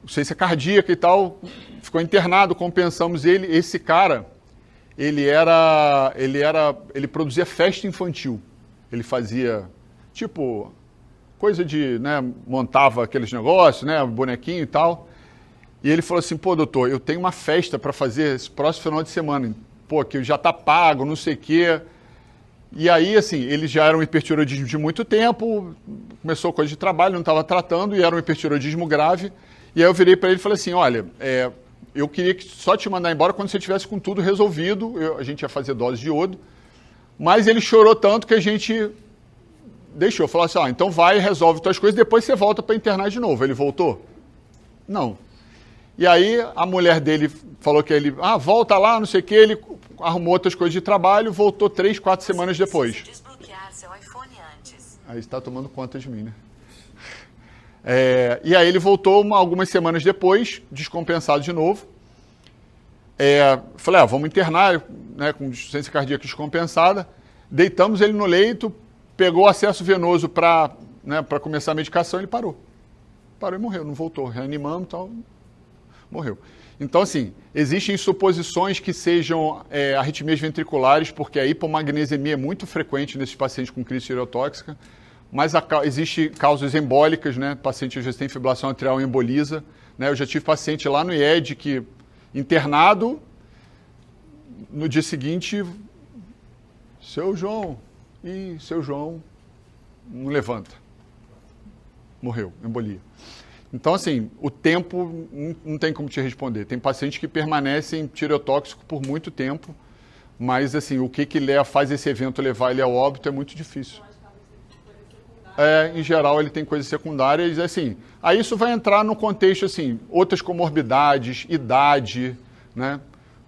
ciência cardíaca e tal, ficou internado, compensamos ele. Esse cara, ele produzia festa infantil. Ele fazia, tipo, coisa de, né, montava aqueles negócios, né, bonequinho e tal. E ele falou assim, pô, doutor, eu tenho uma festa para fazer esse próximo final de semana. Pô, que já tá pago, não sei o quê. E aí, assim, ele já era um hipertiroidismo de muito tempo, começou coisa de trabalho, não estava tratando, e era um hipertiroidismo grave. E aí eu virei para ele e falei assim, olha, eu queria só te mandar embora quando você tivesse com tudo resolvido, a gente ia fazer dose de iodo, mas ele chorou tanto que a gente deixou, falou assim, então vai, resolve tuas coisas, depois você volta para internar de novo. Ele voltou? Não. E aí a mulher dele falou que ele, volta lá, não sei o que, ele arrumou outras coisas de trabalho, voltou 3, 4 semanas depois. Desbloquear seu iPhone antes. Aí está tomando conta de mim, né? E aí ele voltou algumas semanas depois, descompensado de novo. Falei, vamos internar, né, com insuficiência cardíaca descompensada. Deitamos ele no leito, pegou acesso venoso para começar a medicação, ele parou. Parou e morreu, não voltou. Reanimamos e tal, morreu. Então, assim, existem suposições que sejam arritmias ventriculares, porque a hipomagnesemia é muito frequente nesses pacientes com crise tireotóxica, mas existem causas embólicas, né? Paciente às vezes tem fibrilação atrial e emboliza. Né? Eu já tive paciente lá no IED que, internado, no dia seguinte, seu João não levanta. Morreu, embolia. Então, assim, o tempo não tem como te responder. Tem pacientes que permanecem tireotóxico por muito tempo, mas, assim, o que faz esse evento levar ele ao óbito é muito difícil. Em geral, ele tem coisas secundárias, assim. Aí isso vai entrar no contexto, assim, outras comorbidades, idade, né?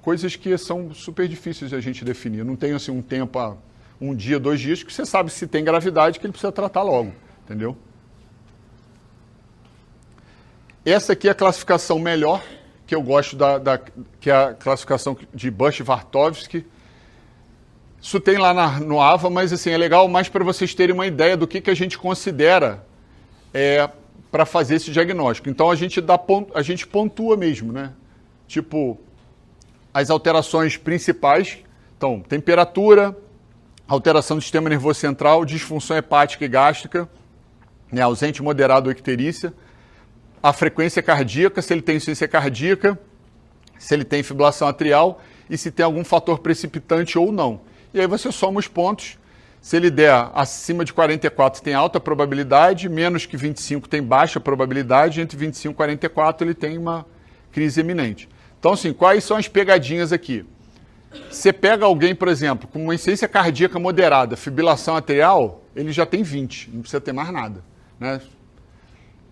Coisas que são super difíceis de a gente definir. Não tem, assim, um tempo, um dia, 2 dias, que você sabe se tem gravidade que ele precisa tratar logo, entendeu? Essa aqui é a classificação melhor, que eu gosto que é a classificação de Bush-Vartovsky. Isso tem lá no AVA, mas assim, é legal mais para vocês terem uma ideia do que a gente considera para fazer esse diagnóstico. Então, a gente pontua mesmo, né? Tipo, as alterações principais. Então, temperatura, alteração do sistema nervoso central, disfunção hepática e gástrica, né? Ausente, moderado ou icterícia. A frequência cardíaca, se ele tem insuficiência cardíaca, se ele tem fibrilação atrial e se tem algum fator precipitante ou não. E aí você soma os pontos. Se ele der acima de 44 tem alta probabilidade, menos que 25 tem baixa probabilidade, entre 25 e 44 ele tem uma crise iminente. Então, assim, quais são as pegadinhas aqui? Você pega alguém, por exemplo, com uma insuficiência cardíaca moderada, fibrilação atrial, ele já tem 20, não precisa ter mais nada, né?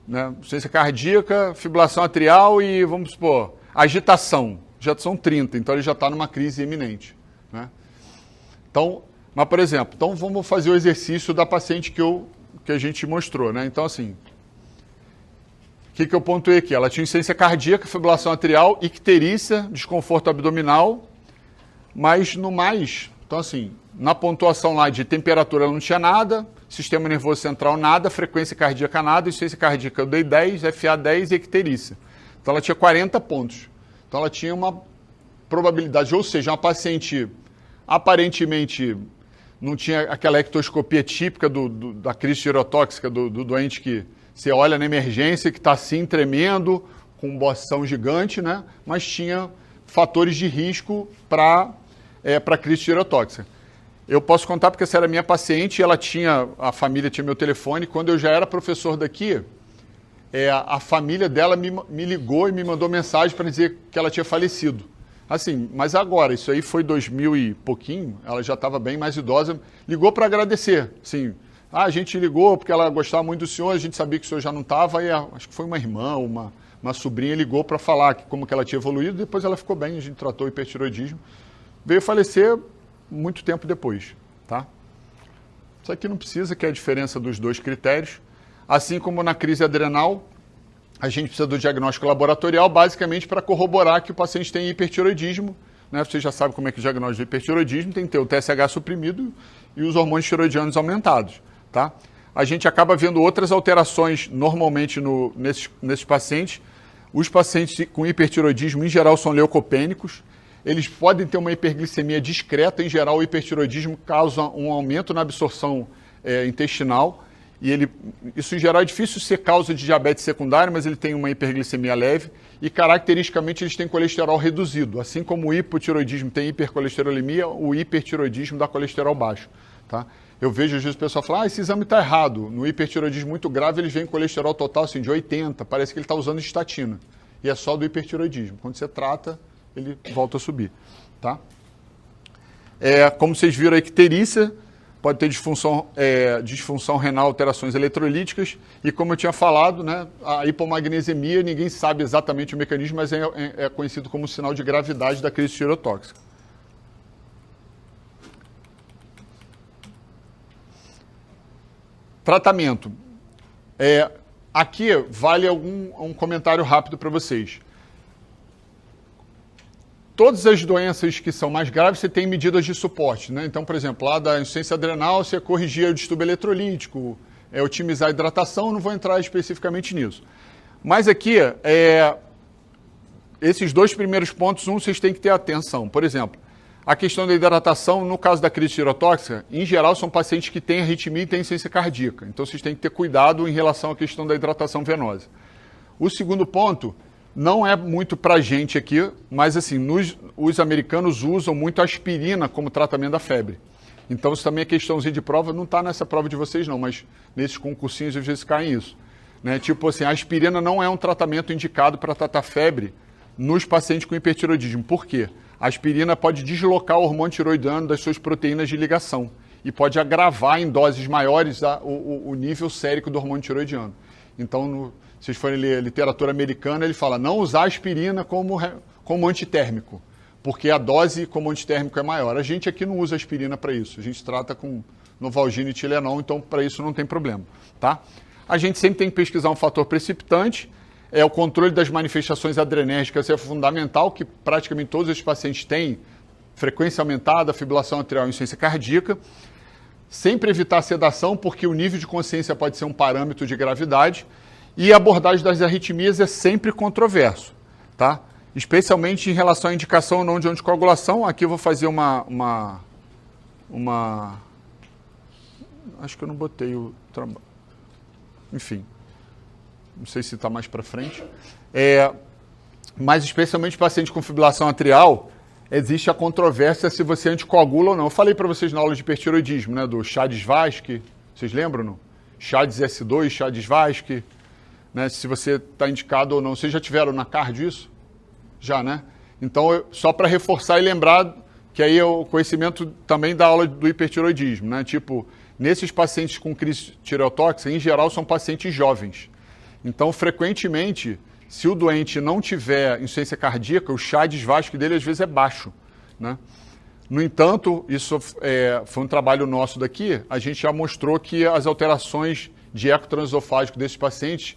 Insuficiência cardíaca, fibrilação atrial e, vamos supor, agitação, já são 30, então ele já está numa crise iminente, né? Então, mas, por exemplo, vamos fazer o exercício da paciente que a gente mostrou, né? Então, assim, o que eu pontuei aqui? Ela tinha insuficiência cardíaca, fibrilação atrial, icterícia, desconforto abdominal, mas no mais, então assim, na pontuação lá de temperatura ela não tinha nada, sistema nervoso central nada, frequência cardíaca nada, insuficiência cardíaca eu dei 10, FA 10 e icterícia. Então ela tinha 40 pontos. Então ela tinha uma probabilidade, ou seja, uma paciente aparentemente não tinha aquela ectoscopia típica da crise tireotóxica, do doente que você olha na emergência, que está assim, tremendo, com um boção gigante, né? Mas tinha fatores de risco para crise tireotóxica. Eu posso contar porque essa era minha paciente, a família tinha meu telefone, quando eu já era professor daqui, a família dela me ligou e me mandou mensagem para dizer que ela tinha falecido. Assim, mas agora, isso aí foi 2000 e pouquinho, ela já estava bem mais idosa, ligou para agradecer, assim, a gente ligou porque ela gostava muito do senhor, a gente sabia que o senhor já não estava, e acho que foi uma irmã, uma sobrinha ligou para falar como que ela tinha evoluído, depois ela ficou bem, a gente tratou o hipertiroidismo, veio falecer muito tempo depois, tá? Isso aqui não precisa, que é a diferença dos 2 critérios, assim como na crise adrenal, a gente precisa do diagnóstico laboratorial, basicamente para corroborar que o paciente tem hipertiroidismo, né? Você já sabe como é que é o diagnóstico de hipertiroidismo, tem que ter o TSH suprimido e os hormônios tiroidianos aumentados, tá? A gente acaba vendo outras alterações normalmente nesses pacientes, Os pacientes com hipertiroidismo, em geral, são leucopênicos. Eles podem ter uma hiperglicemia discreta. Em geral, o hipertiroidismo causa um aumento na absorção intestinal. E isso, em geral, é difícil ser causa de diabetes secundária, mas ele tem uma hiperglicemia leve. E, caracteristicamente, eles têm colesterol reduzido. Assim como o hipotiroidismo tem hipercolesterolemia, o hipertiroidismo dá colesterol baixo. Tá? Eu vejo, às vezes, o pessoal falar, esse exame está errado. No hipertiroidismo muito grave, eles veem colesterol total assim, de 80. Parece que ele está usando estatina. E é só do hipertiroidismo. Quando você trata, ele volta a subir. Tá? Como vocês viram, a icterícia pode ter disfunção renal, alterações eletrolíticas. E como eu tinha falado, né, a hipomagnesemia, ninguém sabe exatamente o mecanismo, mas é conhecido como sinal de gravidade da crise tireotóxica. Tratamento. Aqui vale um comentário rápido para vocês. Todas as doenças que são mais graves, você tem medidas de suporte, né? Então, por exemplo, lá da insuficiência adrenal, você corrigir o distúrbio eletrolítico, otimizar a hidratação, não vou entrar especificamente nisso. Mas aqui, esses dois primeiros pontos, vocês têm que ter atenção. Por exemplo, a questão da hidratação, no caso da crise tireotóxica, em geral, são pacientes que têm arritmia e têm insuficiência cardíaca. Então, vocês têm que ter cuidado em relação à questão da hidratação venosa. O segundo ponto não é muito para a gente aqui, mas assim, os americanos usam muito aspirina como tratamento da febre. Então, isso também é questãozinha de prova, não está nessa prova de vocês não, mas nesses concursinhos às vezes caem isso. Né? Tipo assim, a aspirina não é um tratamento indicado para tratar febre nos pacientes com hipertiroidismo. Por quê? A aspirina pode deslocar o hormônio tiroidiano das suas proteínas de ligação e pode agravar em doses maiores o nível sérico do hormônio tiroidiano. Então, se vocês forem ler literatura americana, ele fala não usar aspirina como antitérmico, porque a dose como antitérmico é maior. A gente aqui não usa aspirina para isso, a gente trata com Novalgina e Tilenol, então para isso não tem problema. Tá? A gente sempre tem que pesquisar um fator precipitante, o controle das manifestações adrenérgicas é fundamental, que praticamente todos os pacientes têm, frequência aumentada, fibrilação atrial e insuficiência cardíaca. Sempre evitar a sedação, porque o nível de consciência pode ser um parâmetro de gravidade. E a abordagem das arritmias é sempre controverso, tá? Especialmente em relação à indicação ou não de anticoagulação. Aqui eu vou fazer uma... Acho que eu não botei o trabalho. Enfim, não sei se está mais para frente. Mas especialmente paciente com fibrilação atrial, existe a controvérsia se você anticoagula ou não. Eu falei para vocês na aula de hipertiroidismo, né, do Chades-Vasque, vocês lembram, não? Chades S2, Chades-Vasque, né, se você está indicado ou não. Vocês já tiveram na cardio isso? Já, né? Então, só para reforçar e lembrar que aí é o conhecimento também da aula do hipertiroidismo, né? Tipo, nesses pacientes com crise tireotóxica, em geral, são pacientes jovens. Então, frequentemente, se o doente não tiver insuficiência cardíaca, o Chades-Vasque dele, às vezes, é baixo, né? No entanto, isso foi um trabalho nosso daqui, a gente já mostrou que as alterações de eco transesofágico desses pacientes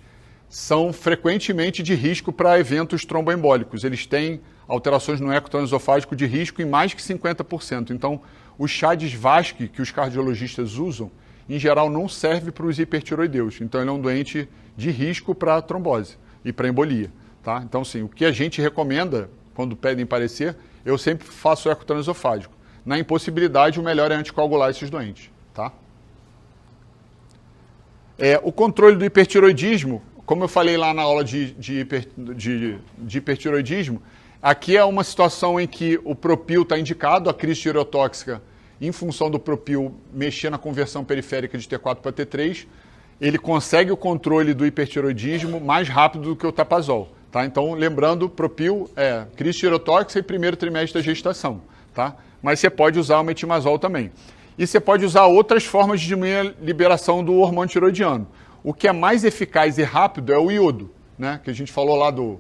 são frequentemente de risco para eventos tromboembólicos. Eles têm alterações no eco transesofágico de risco em mais que 50%. Então, o Chades-Vasque que os cardiologistas usam, em geral, não serve para os hipertiroideus. Então, ele é um doente de risco para trombose e para embolia. Tá? Então, sim, o que a gente recomenda, quando pedem parecer, eu sempre faço eco transesofágico. Na impossibilidade, o melhor é anticoagular esses doentes. Tá? O controle do hipertiroidismo, como eu falei lá na aula de hipertiroidismo, aqui é uma situação em que o propil está indicado, a crise tireotóxica, em função do propil mexer na conversão periférica de T4 para T3, ele consegue o controle do hipertiroidismo mais rápido do que o tapazol. Tá? Então, lembrando, propil é crise tireotóxica e primeiro trimestre da gestação. Tá? Mas você pode usar o metimazol também. E você pode usar outras formas de diminuir a liberação do hormônio tiroidiano. O que é mais eficaz e rápido é o iodo, né? Que a gente falou lá do...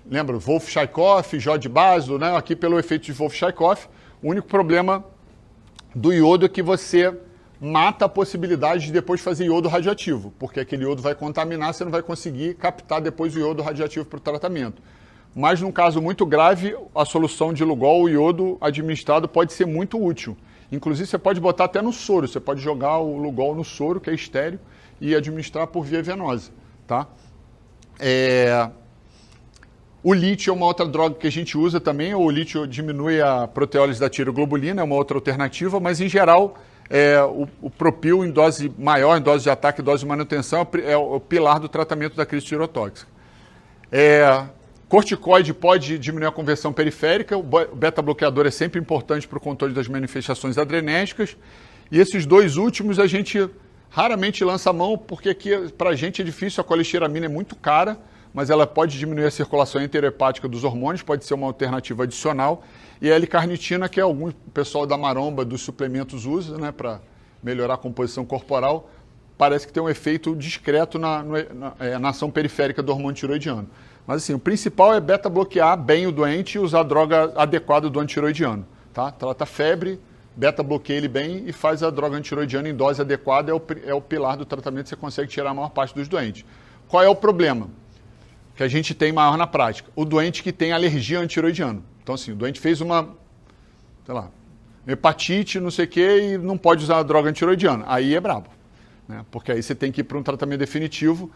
Lembra? Wolff-Chaikoff, Jod Baso, né? Aqui pelo efeito de Wolff-Chaikoff. O único problema do iodo é que você mata a possibilidade de depois fazer iodo radioativo, porque aquele iodo vai contaminar, você não vai conseguir captar depois o iodo radioativo para o tratamento. Mas num caso muito grave, a solução de Lugol, o iodo administrado, pode ser muito útil. Inclusive, você pode botar até no soro, você pode jogar o Lugol no soro, que é estéreo, e administrar por via venosa, tá? O lítio é uma outra droga que a gente usa também. O lítio diminui a proteólise da tireoglobulina, é uma outra alternativa, mas em geral o propil em dose maior, em dose de ataque, dose de manutenção, é o pilar do tratamento da crise tireotóxica. Corticoide pode diminuir a conversão periférica, o beta-bloqueador é sempre importante para o controle das manifestações adrenérgicas, e esses dois últimos a gente raramente lança a mão, porque aqui para a gente é difícil, a colestiramina é muito cara, mas ela pode diminuir a circulação enterohepática dos hormônios, pode ser uma alternativa adicional, e a L-carnitina, que algum pessoal da maromba dos suplementos usa, né, para melhorar a composição corporal, parece que tem um efeito discreto na ação periférica do hormônio tiroidiano. Mas assim, o principal é beta-bloquear bem o doente e usar a droga adequada do antiroidiano. Tá? Trata a febre, beta-bloqueia ele bem e faz a droga antiroidiana em dose adequada, é o pilar do tratamento, você consegue tirar a maior parte dos doentes. Qual é o problema que a gente tem maior na prática? O doente que tem alergia ao antiroidiano. Então assim, o doente fez uma, sei lá, hepatite, não sei o quê, e não pode usar a droga antiroidiana. Aí é brabo, né? Porque aí você tem que ir para um tratamento definitivo,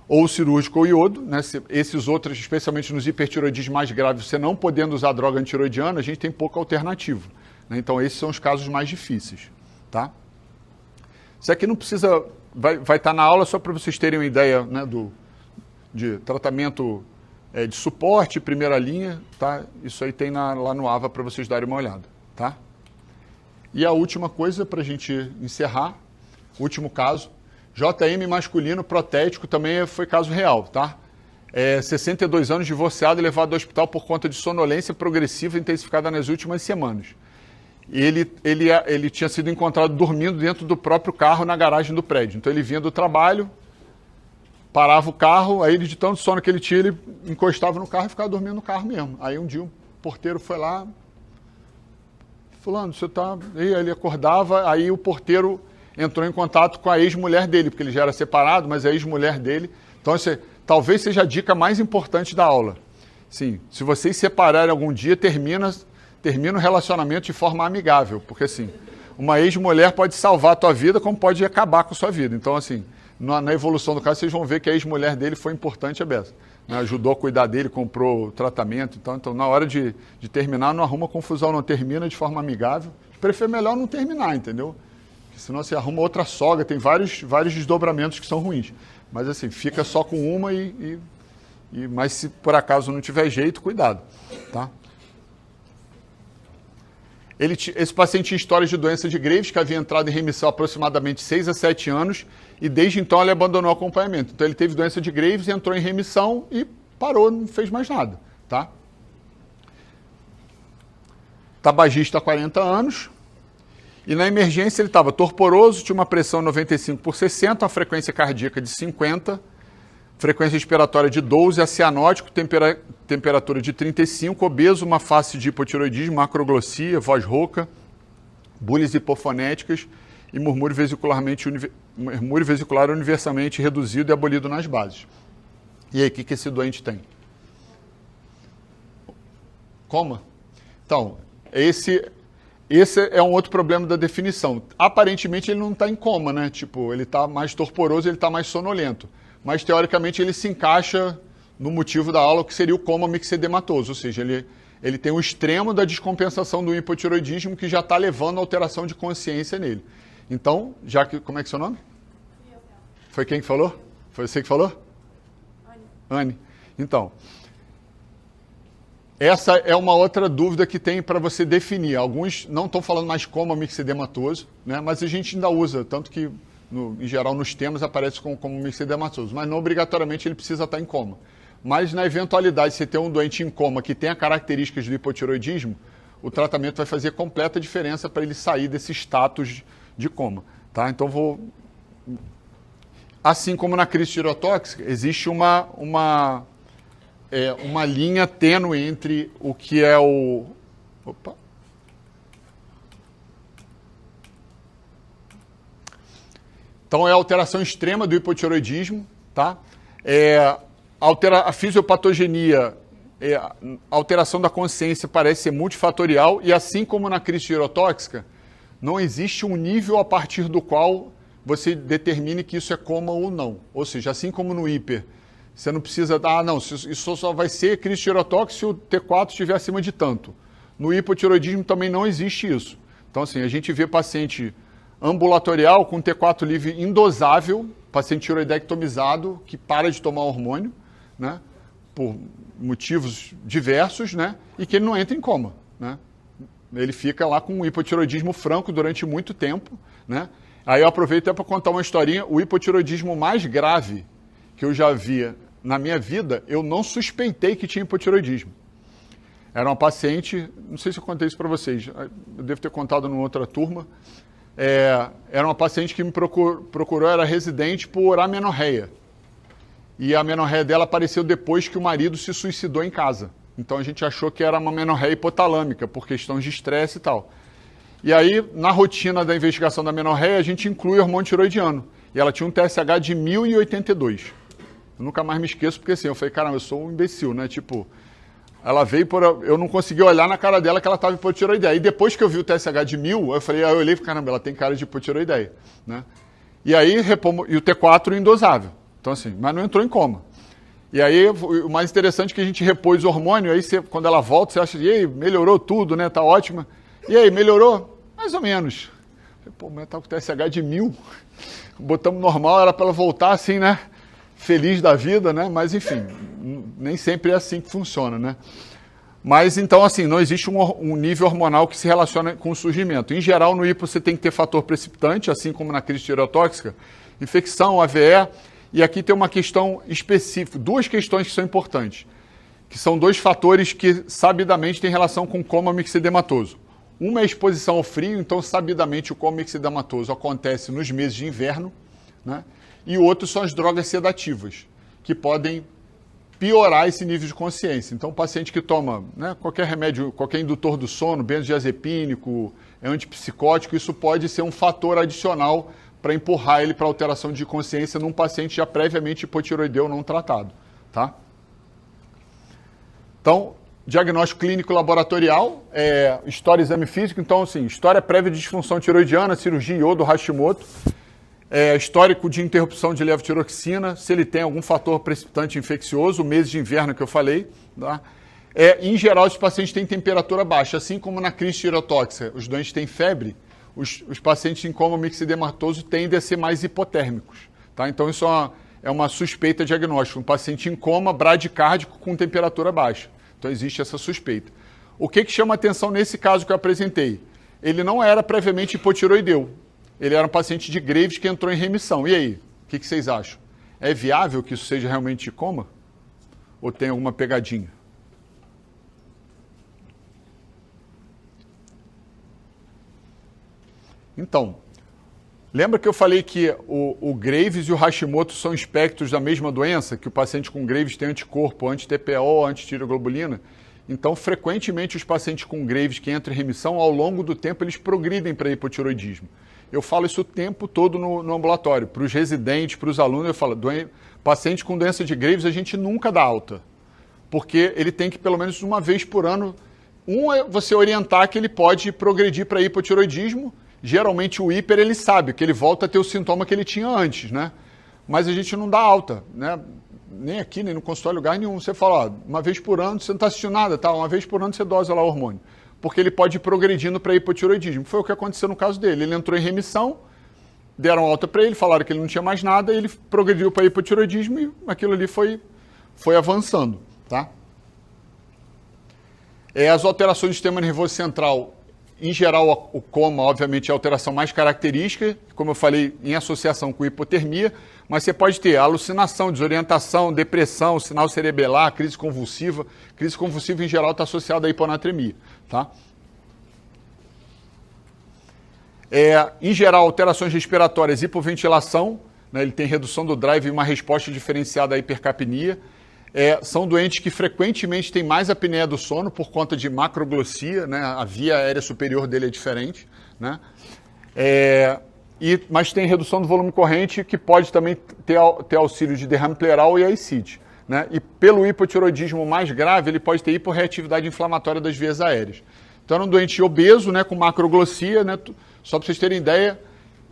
ou cirúrgico ou iodo, né? Esses outros, especialmente nos hipertiroidismos mais graves, você não podendo usar droga antiroidiana, a gente tem pouca alternativa, né? Então esses são os casos mais difíceis, tá? Isso aqui não precisa, vai estar na aula só para vocês terem uma ideia, né, de tratamento de suporte, primeira linha, tá? Isso aí tem lá no AVA para vocês darem uma olhada, tá? E a última coisa para a gente encerrar, último caso, JM masculino protético também foi caso real, tá? 62 anos, divorciado e levado ao hospital por conta de sonolência progressiva intensificada nas últimas semanas. Ele tinha sido encontrado dormindo dentro do próprio carro na garagem do prédio. Então ele vinha do trabalho, parava o carro, aí ele de tanto sono que ele tinha, ele encostava no carro e ficava dormindo no carro mesmo. Aí um dia o porteiro foi lá, fulano, você tá... E aí ele acordava, aí o porteiro entrou em contato com a ex-mulher dele, porque ele já era separado, mas a ex-mulher dele. Então, talvez seja a dica mais importante da aula. Sim, se vocês separarem algum dia, termina o relacionamento de forma amigável, porque assim, uma ex-mulher pode salvar a tua vida, como pode acabar com a sua vida. Então, assim, na evolução do caso, vocês vão ver que a ex-mulher dele foi importante, a beça. Né? Ajudou a cuidar dele, comprou tratamento. Então na hora de terminar, não arruma confusão, não termina de forma amigável. Prefiro melhor não terminar, entendeu? Senão você arruma outra sogra, tem vários desdobramentos que são ruins. Mas assim, fica só com uma mas se por acaso não tiver jeito, cuidado, tá? Esse paciente tinha história de doença de Graves, que havia entrado em remissão há aproximadamente 6 a 7 anos, e desde então ele abandonou o acompanhamento. Então ele teve doença de Graves, entrou em remissão e parou, não fez mais nada, tá? Tabagista há 40 anos. E na emergência ele estava torporoso, tinha uma pressão 95/60, uma frequência cardíaca de 50, frequência respiratória de 12, acianótico, temperatura de 35, obeso, uma face de hipotiroidismo, macroglossia, voz rouca, bulies hipofonéticas e murmúrio vesicular universalmente reduzido e abolido nas bases. E aí, o que esse doente tem? Coma? Então, esse é um outro problema da definição. Aparentemente ele não está em coma, né? Tipo, ele está mais torporoso, ele está mais sonolento. Mas teoricamente ele se encaixa no motivo da aula, que seria o coma mixedematoso. Ou seja, ele tem o extremo da descompensação do hipotiroidismo que já está levando a alteração de consciência nele. Então, como é que é seu nome? Foi quem que falou? Foi você que falou? Anne. Então, essa é uma outra dúvida que tem para você definir. Alguns não estão falando mais coma mixedematoso, né? Mas a gente ainda usa, tanto que, em geral, nos temas aparece como mixedematoso. Mas não obrigatoriamente ele precisa estar em coma. Mas na eventualidade de você ter um doente em coma que tenha características do hipotiroidismo, o tratamento vai fazer completa diferença para ele sair desse status de coma. Tá? Então, assim como na crise tireotóxica, existe uma linha tênue entre o que é o... Opa! Então, é a alteração extrema do hipotiroidismo, tá? A fisiopatogenia, a alteração da consciência parece ser multifatorial e, assim como na crise tireotóxica, não existe um nível a partir do qual você determine que isso é coma ou não. Ou seja, assim como no hiper, Você não precisa, não, isso só vai ser crise de tireotóxico se o T4 estiver acima de tanto. No hipotireoidismo também não existe isso. Então, assim, a gente vê paciente ambulatorial com T4 livre indosável, paciente tireoidectomizado que para de tomar hormônio, né, por motivos diversos, né, e que ele não entra em coma, né. Ele fica lá com um hipotireoidismo franco durante muito tempo, né. Aí eu aproveito até para contar uma historinha. O hipotireoidismo mais grave que eu já via na minha vida, eu não suspeitei que tinha hipotireoidismo. Era uma paciente, não sei se eu contei isso para vocês, eu devo ter contado numa outra turma. Era uma paciente que me procurou, era residente por amenorreia. E a amenorreia dela apareceu depois que o marido se suicidou em casa. Então a gente achou que era uma amenorreia hipotalâmica, por questões de estresse e tal. E aí, na rotina da investigação da amenorreia, a gente inclui hormônio tiroidiano. E ela tinha um TSH de 1082. Eu nunca mais me esqueço, porque assim, eu falei, caramba, eu sou um imbecil, né? Tipo, ela veio por... Eu não consegui olhar na cara dela que ela estava hipotireoideia. E depois que eu vi o TSH de 1000, eu falei, eu olhei e falei, caramba, ela tem cara de hipotireoideia, né? E aí, e o T4 indosável. Então assim, mas não entrou em coma. E aí, o mais interessante é que a gente repôs o hormônio, aí você, quando ela volta, você acha, e aí, melhorou tudo, né? Tá ótima. E aí, melhorou? Mais ou menos. Pô, mas tá com TSH de 1000. Botamos normal, era para ela voltar assim, né? Feliz da vida, né? Mas enfim, nem sempre é assim que funciona, né? Mas então, assim, não existe um nível hormonal que se relaciona com o surgimento. Em geral, no hipo você tem que ter fator precipitante, assim como na crise tireotóxica, infecção, AVE, e aqui tem uma questão específica, duas questões que são importantes, que são dois fatores que sabidamente têm relação com o coma mixedematoso. Uma é a exposição ao frio, então sabidamente o coma mixedematoso acontece nos meses de inverno, né? E o outro são as drogas sedativas, que podem piorar esse nível de consciência. Então, o paciente que toma, né, qualquer remédio, qualquer indutor do sono, benzodiazepínico, antipsicótico, isso pode ser um fator adicional para empurrar ele para alteração de consciência num paciente já previamente hipotireoideu não tratado, tá? Então, diagnóstico clínico laboratorial, história e exame físico. Então, assim, história prévia de disfunção tiroidiana, cirurgia Iodo, Hashimoto, histórico de interrupção de levotiroxina, se ele tem algum fator precipitante infeccioso, meses de inverno que eu falei, tá? Em geral, os pacientes têm temperatura baixa, assim como na crise tireotóxica, os doentes têm febre, os pacientes em coma mixedematoso tendem a ser mais hipotérmicos, tá? Então, isso é uma suspeita diagnóstica, um paciente em coma bradicárdico com temperatura baixa. Então, existe essa suspeita. O que chama atenção nesse caso que eu apresentei? Ele não era previamente hipotireoideu. Ele era um paciente de Graves que entrou em remissão. E aí, o que vocês acham? É viável que isso seja realmente coma? Ou tem alguma pegadinha? Então, lembra que eu falei que o Graves e o Hashimoto são espectros da mesma doença? Que o paciente com Graves tem anticorpo, anti-TPO, anti-tireoglobulina? Então, frequentemente, os pacientes com Graves que entram em remissão, ao longo do tempo, eles progridem para hipotireoidismo. Eu falo isso o tempo todo no ambulatório. Para os residentes, para os alunos, eu falo, paciente com doença de Graves, a gente nunca dá alta. Porque ele tem que, pelo menos uma vez por ano, é você orientar que ele pode progredir para hipotireoidismo. Geralmente o hiper, ele sabe que ele volta a ter o sintoma que ele tinha antes, né? Mas a gente não dá alta, né? Nem aqui, nem no consultório, lugar nenhum. Você fala, ó, uma vez por ano você não está assistindo nada, tá? Uma vez por ano você dosa lá o hormônio. Porque ele pode ir progredindo para hipotireoidismo. Foi o que aconteceu no caso dele. Ele entrou em remissão, deram alta para ele, falaram que ele não tinha mais nada, ele progrediu para hipotireoidismo e aquilo ali foi avançando, tá? As alterações do sistema nervoso central, em geral, o coma, obviamente, é a alteração mais característica, como eu falei, em associação com hipotermia, mas você pode ter alucinação, desorientação, depressão, sinal cerebelar, crise convulsiva. Crise convulsiva, em geral, está associada à hiponatremia, tá? Em geral, alterações respiratórias, hipoventilação, né, ele tem redução do drive e uma resposta diferenciada à hipercapnia. São doentes que frequentemente têm mais apneia do sono por conta de macroglossia, né, a via aérea superior dele é diferente, né? Mas tem redução do volume corrente, que pode também ter auxílio de derrame pleural e AICID, né? E pelo hipotireoidismo mais grave, ele pode ter hiporreatividade inflamatória das vias aéreas. Então, é um doente obeso, né, com macroglossia, né? Só para vocês terem ideia,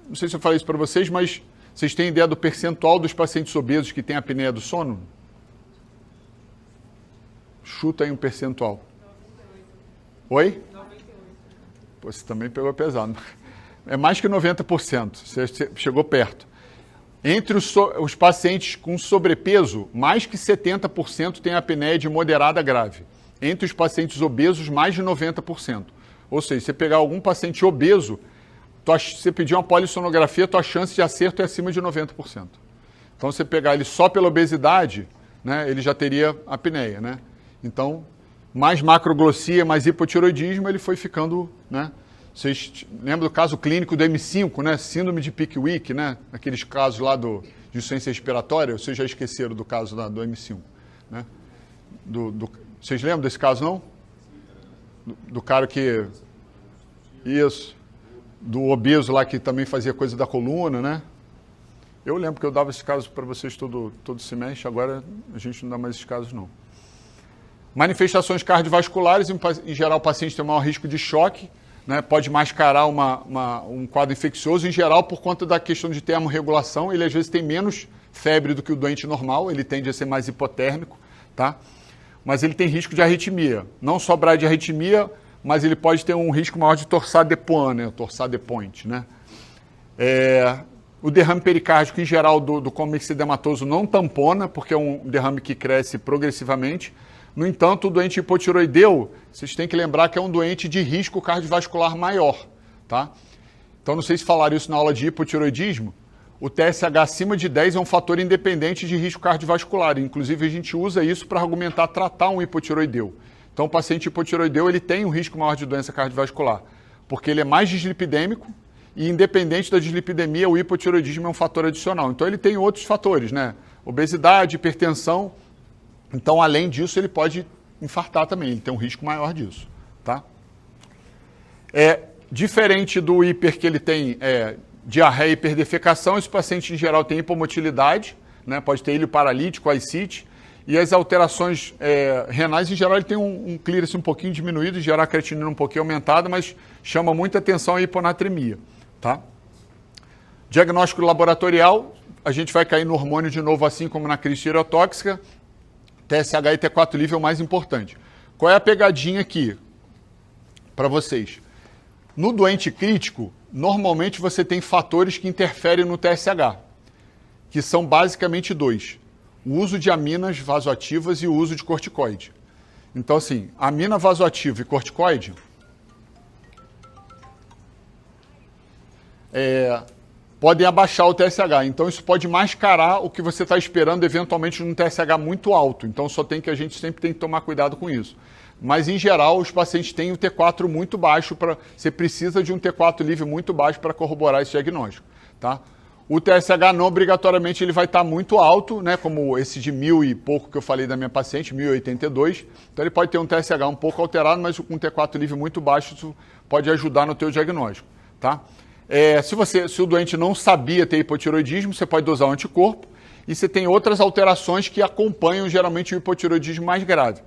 não sei se eu falei isso para vocês, mas vocês têm ideia do percentual dos pacientes obesos que têm apneia do sono? Chuta aí um percentual. Oi? Pô, você também pegou pesado. É mais que 90%, você chegou perto. Entre os pacientes com sobrepeso, mais que 70% têm apneia de moderada a grave. Entre os pacientes obesos, mais de 90%. Ou seja, você pegar algum paciente obeso, você pedir uma polissonografia, tua chance de acerto é acima de 90%. Então, você pegar ele só pela obesidade, né, ele já teria apneia, né? Então, mais macroglossia, mais hipotiroidismo, ele foi ficando, né? Vocês lembram do caso clínico do M5, né? Síndrome de Pickwick, né? Aqueles casos lá de insuficiência respiratória, vocês já esqueceram do caso do M5, né? Vocês lembram desse caso, não? Do cara que... Isso. Do obeso lá que também fazia coisa da coluna, né? Eu lembro que eu dava esses casos para vocês todo semestre, agora a gente não dá mais esses casos, não. Manifestações cardiovasculares, em geral o paciente tem maior risco de choque, né? Pode mascarar um quadro infeccioso, em geral por conta da questão de termorregulação, ele às vezes tem menos febre do que o doente normal, ele tende a ser mais hipotérmico, tá? Mas ele tem risco de arritmia, não só bradiarritmia, mas ele pode ter um risco maior de torsade de Points, né? Torsade de Points, né? O derrame pericárdico, em geral, do cólico edematoso não tampona, porque é um derrame que cresce progressivamente. No entanto, o doente hipotiroideu, vocês têm que lembrar que é um doente de risco cardiovascular maior, tá? Então, não sei se falaram isso na aula de hipotiroidismo, o TSH acima de 10 é um fator independente de risco cardiovascular. Inclusive, a gente usa isso para argumentar tratar um hipotiroideu. Então, o paciente hipotiroideu, ele tem um risco maior de doença cardiovascular, porque ele é mais dislipidêmico, e independente da dislipidemia, o hipotiroidismo é um fator adicional. Então, ele tem outros fatores, né? Obesidade, hipertensão. Então, além disso, ele pode infartar também. Ele tem um risco maior disso, tá? Diferente do hiper que ele tem diarreia e hiperdefecação, esse paciente, em geral, tem hipomotilidade, né? Pode ter ilho paralítico, ascite. E as alterações renais, em geral, ele tem um clearance um pouquinho diminuído, em geral, a creatinina um pouquinho aumentada, mas chama muita atenção a hiponatremia. Tá? Diagnóstico laboratorial, a gente vai cair no hormônio de novo, assim como na crise tireotóxica. TSH e T4 livre é o mais importante. Qual é a pegadinha aqui para vocês? No doente crítico, normalmente você tem fatores que interferem no TSH, que são basicamente dois. O uso de aminas vasoativas e o uso de corticoide. Então, assim, amina vasoativa e corticoide... podem abaixar o TSH. Então, isso pode mascarar o que você está esperando, eventualmente, num TSH muito alto. Então, a gente sempre tem que tomar cuidado com isso. Mas, em geral, os pacientes têm o T4 muito baixo. Você precisa de um T4 livre muito baixo para corroborar esse diagnóstico. Tá? O TSH, não obrigatoriamente, ele vai estar muito alto, né? Como esse de 1000 e pouco que eu falei da minha paciente, 1082. Então, ele pode ter um TSH um pouco alterado, mas com um T4 livre muito baixo, isso pode ajudar no teu diagnóstico. Tá? Se o doente não sabia ter hipotiroidismo, você pode dosar o anticorpo e você tem outras alterações que acompanham geralmente o hipotiroidismo mais grave.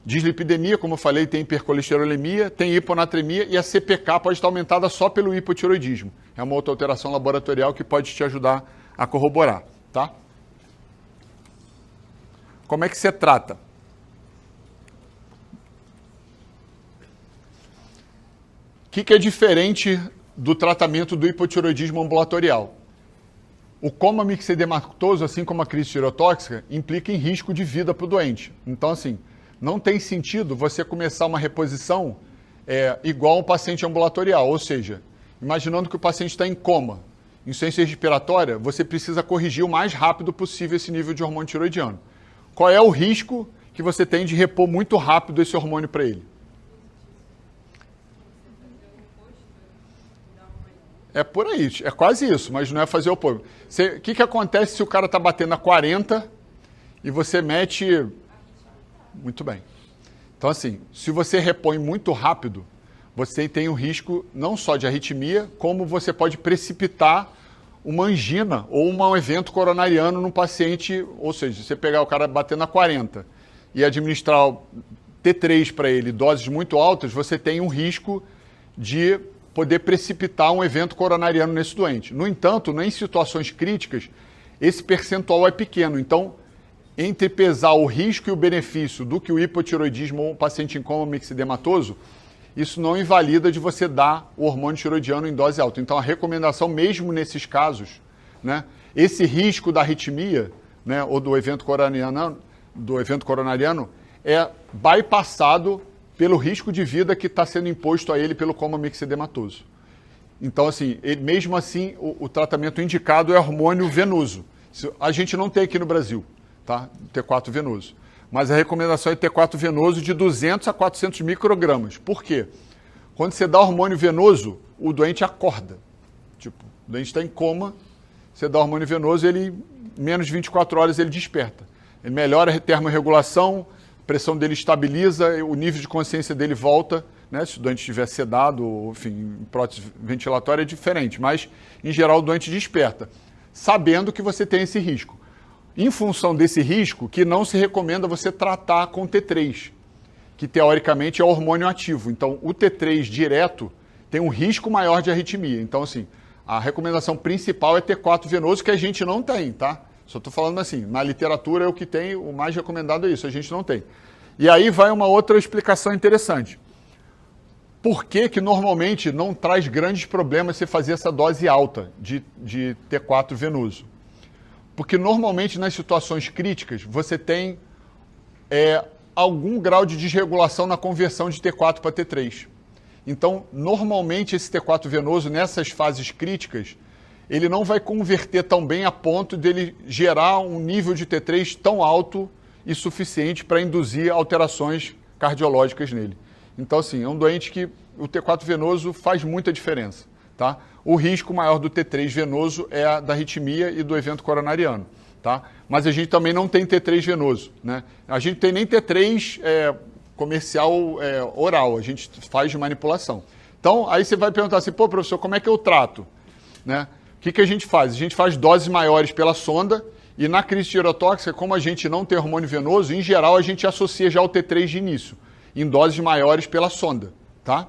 Dislipidemia, como eu falei, tem hipercolesterolemia, tem hiponatremia e a CPK pode estar aumentada só pelo hipotiroidismo. É uma outra alteração laboratorial que pode te ajudar a corroborar. Tá? Como é que você trata? O que é diferente do tratamento do hipotiroidismo ambulatorial? O coma mixedematoso, assim como a crise tireotóxica, implica em risco de vida para o doente. Então, assim, não tem sentido você começar uma reposição igual ao paciente ambulatorial. Ou seja, imaginando que o paciente está em coma, insuficiência respiratória, você precisa corrigir o mais rápido possível esse nível de hormônio tiroidiano. Qual é o risco que você tem de repor muito rápido esse hormônio para ele? É por aí, é quase isso, mas não é fazer o oposto. O que acontece se o cara está batendo a 40 e você mete... Muito bem. Então, assim, se você repõe muito rápido, você tem o risco não só de arritmia, como você pode precipitar uma angina ou um evento coronariano no paciente. Ou seja, você pegar o cara batendo a 40 e administrar T3 para ele, doses muito altas, você tem um risco de poder precipitar um evento coronariano nesse doente. No entanto, em situações críticas, esse percentual é pequeno. Então, entre pesar o risco e o benefício do que o hipotiroidismo ou um paciente em coma mixedematoso, isso não invalida de você dar o hormônio tiroidiano em dose alta. Então, a recomendação, mesmo nesses casos, né, esse risco da arritmia, né, ou do evento coronariano, é bypassado pelo risco de vida que está sendo imposto a ele pelo coma mixedematoso. Então, assim, mesmo assim, o tratamento indicado é hormônio venoso. A gente não tem aqui no Brasil, tá? T4 venoso. Mas a recomendação é T4 venoso de 200 a 400 microgramas. Por quê? Quando você dá hormônio venoso, o doente acorda. Tipo, o doente está em coma, você dá hormônio venoso, ele, menos de 24 horas, ele desperta. Ele melhora a termorregulação, a pressão dele estabiliza, o nível de consciência dele volta, né? Se o doente estiver sedado, ou, enfim, em prótese ventilatória é diferente, mas, em geral, o doente desperta, sabendo que você tem esse risco. Em função desse risco, que não se recomenda você tratar com T3, que teoricamente é hormônio ativo. Então, o T3 direto tem um risco maior de arritmia. Então, assim, a recomendação principal é T4 venoso, que a gente não tem, tá? Só estou falando assim, na literatura é o que tem, o mais recomendado é isso, a gente não tem. E aí vai uma outra explicação interessante. Por que que normalmente não traz grandes problemas você fazer essa dose alta de T4 venoso? Porque normalmente nas situações críticas você tem algum grau de desregulação na conversão de T4 para T3. Então, normalmente esse T4 venoso nessas fases críticas, ele não vai converter tão bem a ponto dele gerar um nível de T3 tão alto e suficiente para induzir alterações cardiológicas nele. Então, assim, é um doente que o T4 venoso faz muita diferença, tá? O risco maior do T3 venoso é a da arritmia e do evento coronariano, tá? Mas a gente também não tem T3 venoso, né? A gente tem nem T3 comercial oral, a gente faz de manipulação. Então, aí você vai perguntar assim, pô, professor, como é que eu trato? Né? O que a gente faz? A gente faz doses maiores pela sonda e na crise tireotóxica, como a gente não tem hormônio venoso, em geral a gente associa já o T3 de início, em doses maiores pela sonda, tá?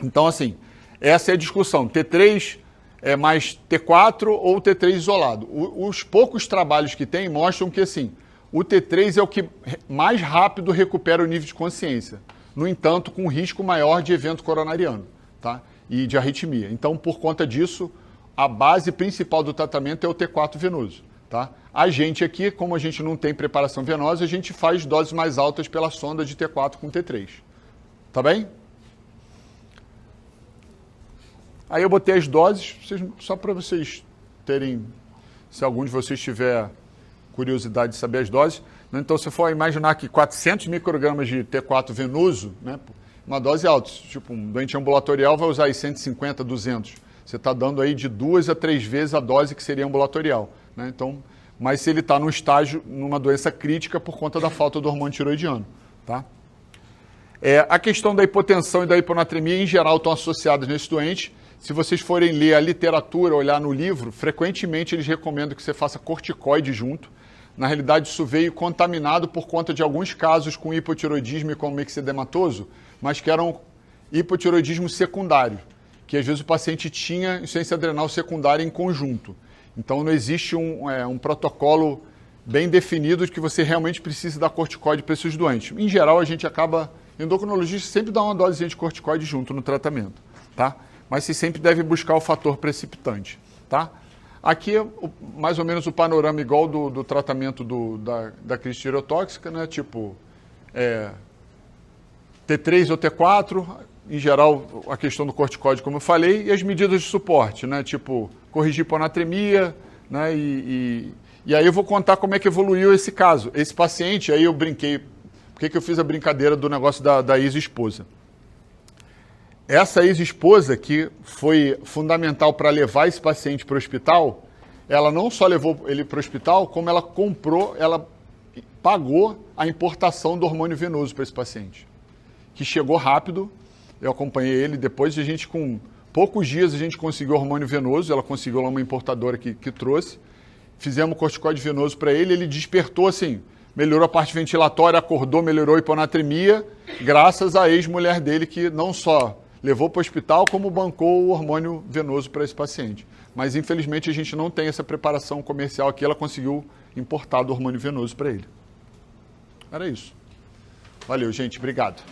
Então, assim, essa é a discussão. T3 é mais T4 ou T3 isolado. Os poucos trabalhos que tem mostram que, assim, o T3 é o que mais rápido recupera o nível de consciência. No entanto, com risco maior de evento coronariano, tá? E de arritmia. Então, por conta disso, a base principal do tratamento é o T4 venoso, tá? A gente aqui, como a gente não tem preparação venosa, a gente faz doses mais altas pela sonda de T4 com T3. Tá bem? Aí eu botei as doses, só para vocês terem, se algum de vocês tiver curiosidade de saber as doses. Então, se for imaginar que 400 microgramas de T4 venoso, né, uma dose alta, tipo um doente ambulatorial vai usar aí 150, 200. Você está dando aí de 2 a 3 vezes a dose que seria ambulatorial, né? Então, mas se ele está no estágio, numa doença crítica por conta da falta do hormônio tiroidiano, tá? A questão da hipotensão e da hiponatremia, em geral, estão associadas nesse doente. Se vocês forem ler a literatura, olhar no livro, frequentemente eles recomendam que você faça corticoide junto. Na realidade, isso veio contaminado por conta de alguns casos com hipotiroidismo e com mixedematoso, mas que eram hipotiroidismo secundário, que às vezes o paciente tinha insuficiência adrenal secundária em conjunto. Então, não existe um protocolo bem definido de que você realmente precisa dar corticoide para esses doentes. Em geral, a gente acaba, endocrinologista sempre dá uma dosezinha de corticoide junto no tratamento, tá? Mas você sempre deve buscar o fator precipitante, tá? Aqui é mais ou menos o panorama igual do tratamento da crise tireotóxica, né? Tipo, T3 ou T4, em geral a questão do corticoide, como eu falei, e as medidas de suporte, né? Tipo, corrigir hiponatremia, né? E aí eu vou contar como é que evoluiu esse caso. Esse paciente, aí eu brinquei, por que eu fiz a brincadeira do negócio da ex-esposa? Essa ex-esposa, que foi fundamental para levar esse paciente para o hospital, ela não só levou ele para o hospital, como ela pagou a importação do hormônio venoso para esse paciente, que chegou rápido. Eu acompanhei ele depois, a gente com poucos dias a gente conseguiu hormônio venoso, ela conseguiu lá uma importadora que trouxe, fizemos corticoide venoso para ele, ele despertou assim, melhorou a parte ventilatória, acordou, melhorou a hiponatremia, graças à ex-mulher dele que não só levou para o hospital, como bancou o hormônio venoso para esse paciente. Mas, infelizmente, a gente não tem essa preparação comercial aqui, ela conseguiu importar do hormônio venoso para ele. Era isso. Valeu, gente. Obrigado.